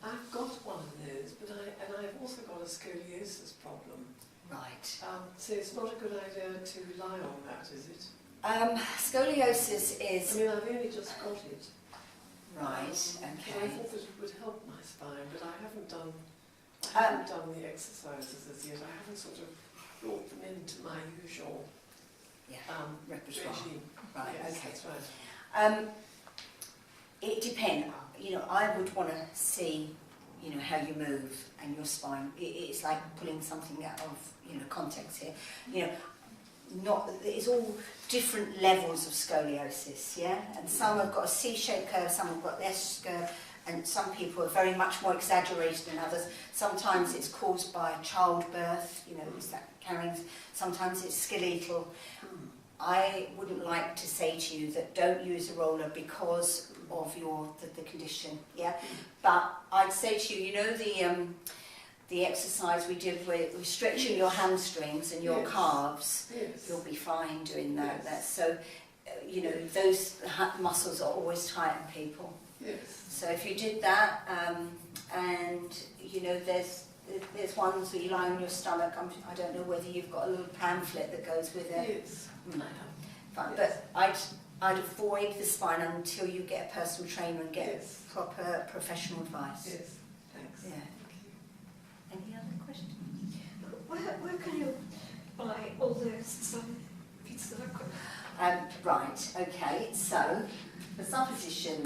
I've got one of those, but I've also got a scoliosis problem. Right. So it's not a good idea to lie on that, is it? Scoliosis is... I mean, I've only just got it. Right, So I okay. thought that it would help my spine, but I haven't done I haven't done the exercises as yet. I haven't sort of brought them into my usual repertoire. regime. Right, Yes, okay. that's right. It depends. You know, I would want to see, you know, how you move and your spine. It's like pulling something out of, you know, context here. You know, it's all different levels of scoliosis, yeah? And some have got a C-shaped curve, some have got less curve, and some people are very much more exaggerated than others. Sometimes it's caused by childbirth, you know, is that carrying? Sometimes it's skeletal. I wouldn't like to say to you that don't use a roller because of the condition, yeah? But I'd say to you, you know the exercise we did with stretching your hamstrings and your calves, you'll be fine doing that. That's so, you know, those muscles are always tight in people. Yes. So if you did that, and you know, there's ones where you lie on your stomach. I don't know whether you've got a little pamphlet that goes with it. Yes. Fine. But I'd avoid the spine until you get a personal trainer and get proper professional advice. Yes. Thanks. Yeah. Any other questions? Where can you buy all those pieces of equipment? Right, okay, so the supposition,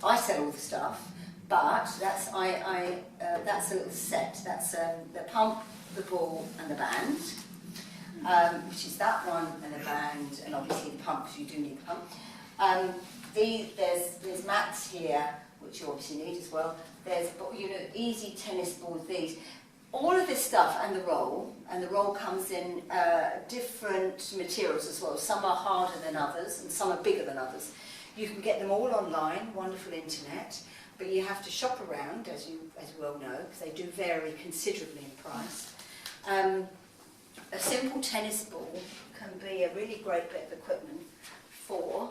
I sell all the stuff, but that's that's a little set. That's the pump, the ball and the band, which is that one and the band, and obviously the pump, because you do need the pump. There's mats here, which you obviously need as well. There's, you know, easy tennis balls, these. All of this stuff and the roll comes in different materials as well. Some are harder than others and some are bigger than others. You can get them all online, wonderful internet, but you have to shop around, as you well know, because they do vary considerably in price. A simple tennis ball can be a really great bit of equipment for...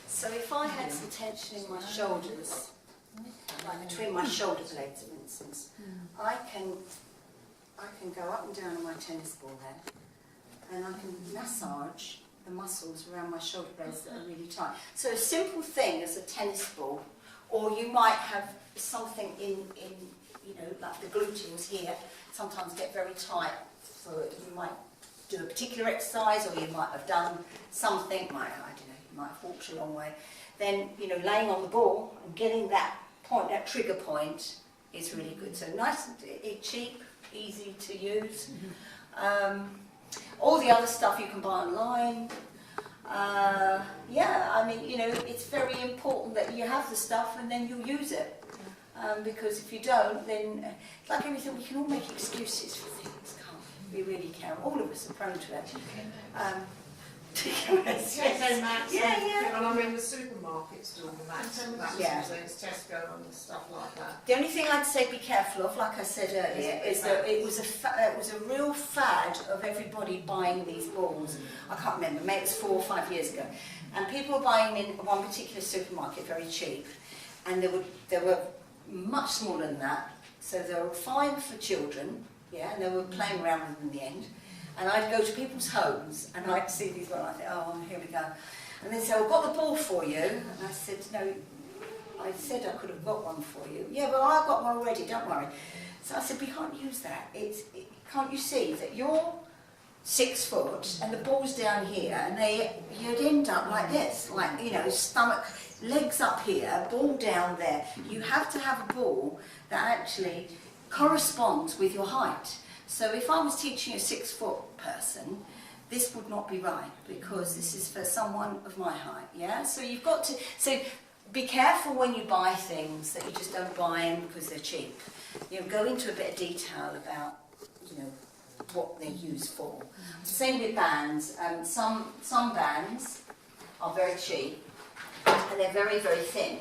so if I had some tension in my shoulders, like between my shoulder blades, for instance, I can go up and down on my tennis ball there, and I can massage the muscles around my shoulder blades that are really tight. So a simple thing as a tennis ball, or you might have something in you know, like the gluteals here, sometimes get very tight, so you might do a particular exercise, or you might have done something, I don't know, you might have walked a long way. Then, you know, laying on the ball and getting that point, that trigger point, is really good. So nice and cheap, easy to use. All the other stuff you can buy online. Yeah, I mean, you know, it's very important that you have the stuff and then you use it. Because if you don't, then it's like everything, we can all make excuses for things, can't we? We really can. All of us are prone to it. Mats. Yeah. And I mean, the supermarkets do all the mats, Tesco and stuff like that. The only thing I'd say be careful of, like I said earlier, is that it was a real fad of everybody buying these balls. I can't remember, maybe it was 4 or 5 years ago. And people were buying in one particular supermarket very cheap. And they were much smaller than that. So they were fine for children, and they were playing around with them in the end. And I'd go to people's homes and I'd see these ones, and I'd think, oh, here we go. And they'd say, I've got the ball for you. And I said, no, I said I could have got one for you. Yeah, well, I've got one already, don't worry. So I said, we can't use that. Can't you see that you're 6 foot and the ball's down here, and you'd end up like this, like, you know, stomach, legs up here, ball down there. You have to have a ball that actually corresponds with your height. So if I was teaching a 6 foot person, this would not be right, because this is for someone of my height, yeah? So you've got to, so be careful when you buy things that you just don't buy them because they're cheap. You know, go into a bit of detail about, you know, what they're used for. Same with bands. Some bands are very cheap and they're very, very thin.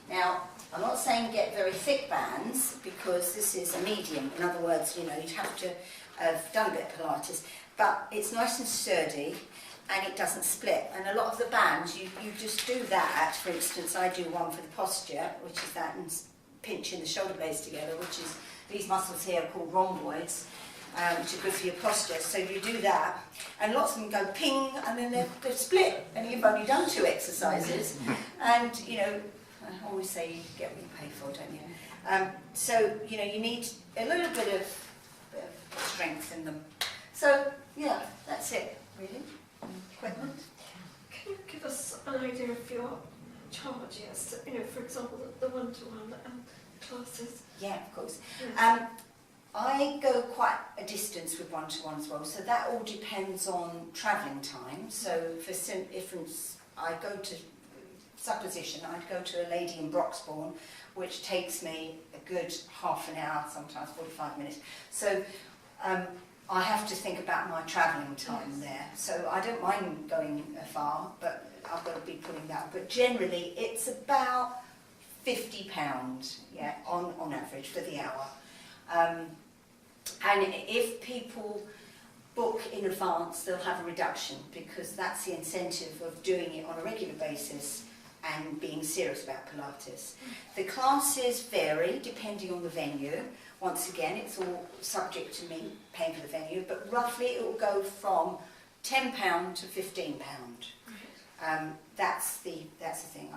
Now, I'm not saying get very thick bands, because this is a medium. In other words, you know, you'd have to have done a bit of Pilates, but it's nice and sturdy and it doesn't split. And a lot of the bands, you just do that. For instance, I do one for the posture, which is that, and pinching the shoulder blades together, which is these muscles here are called rhomboids, which are good for your posture. So you do that, and lots of them go ping, and then they're split, and you've only done 2 exercises. And, you know, I always say you get what you pay for, don't you? So, you know, you need a little bit of strength in them. So, yeah, that's it, really. Equipment. Can you give us an idea of your charges? You know, for example, the one-to-one classes. Yeah, of course. Yes. I go quite a distance with one-to-one as well, so that all depends on travelling time. So for instance, I go to supposition, I'd go to a lady in Broxbourne, which takes me a good half an hour, sometimes 45 minutes. So I have to think about my travelling time there. So I don't mind going afar, but I've got to be putting that. But generally, it's about £50, yeah, on average for the hour. And if people book in advance, they'll have a reduction, because that's the incentive of doing it on a regular basis and being serious about Pilates. The classes vary depending on the venue. Once again, it's all subject to me paying for the venue, but roughly it will go from £10 to £15. That's the thing.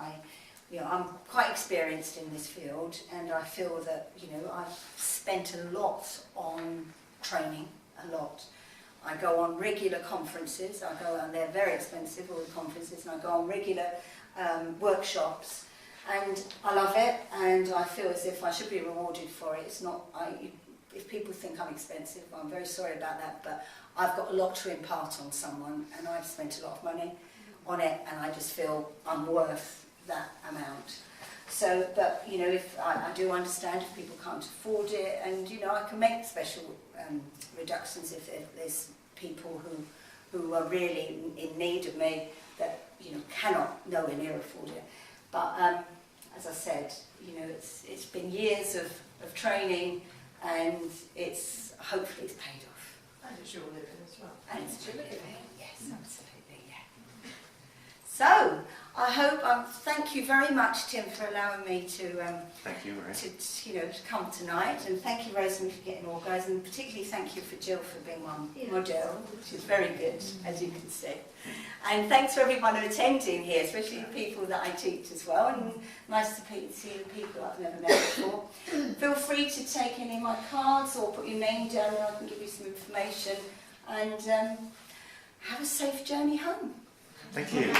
I'm quite experienced in this field, and I feel that, you know, I've spent a lot on training, a lot. I go on regular conferences. They're very expensive, all the conferences, and I go on regular workshops, and I love it, and I feel as if I should be rewarded for it. It's not, if people think I'm expensive, I'm very sorry about that, but I've got a lot to impart on someone, and I've spent a lot of money on it, and I just feel I'm worth that amount. So, but, you know, if I do understand if people can't afford it, and, you know, I can make special reductions if there's people who are really in need of me that, you know, cannot nowhere near afford it. But as I said, you know, it's been years of training, and hopefully it's paid off. And it's your living as well. And it's your living, yes, absolutely, yeah. So, I hope, thank you very much, Tim, for allowing me to Thank you, Marie. to come tonight, and thank you, Rosemary, for getting organised, and particularly thank you for Jill for being my model, which is very good, as you can see. And thanks for everyone who attending here, especially the people that I teach as well, and nice to see the people I've never met before. Feel free to take any of my cards or put your name down, and I can give you some information, and have a safe journey home. Thank you.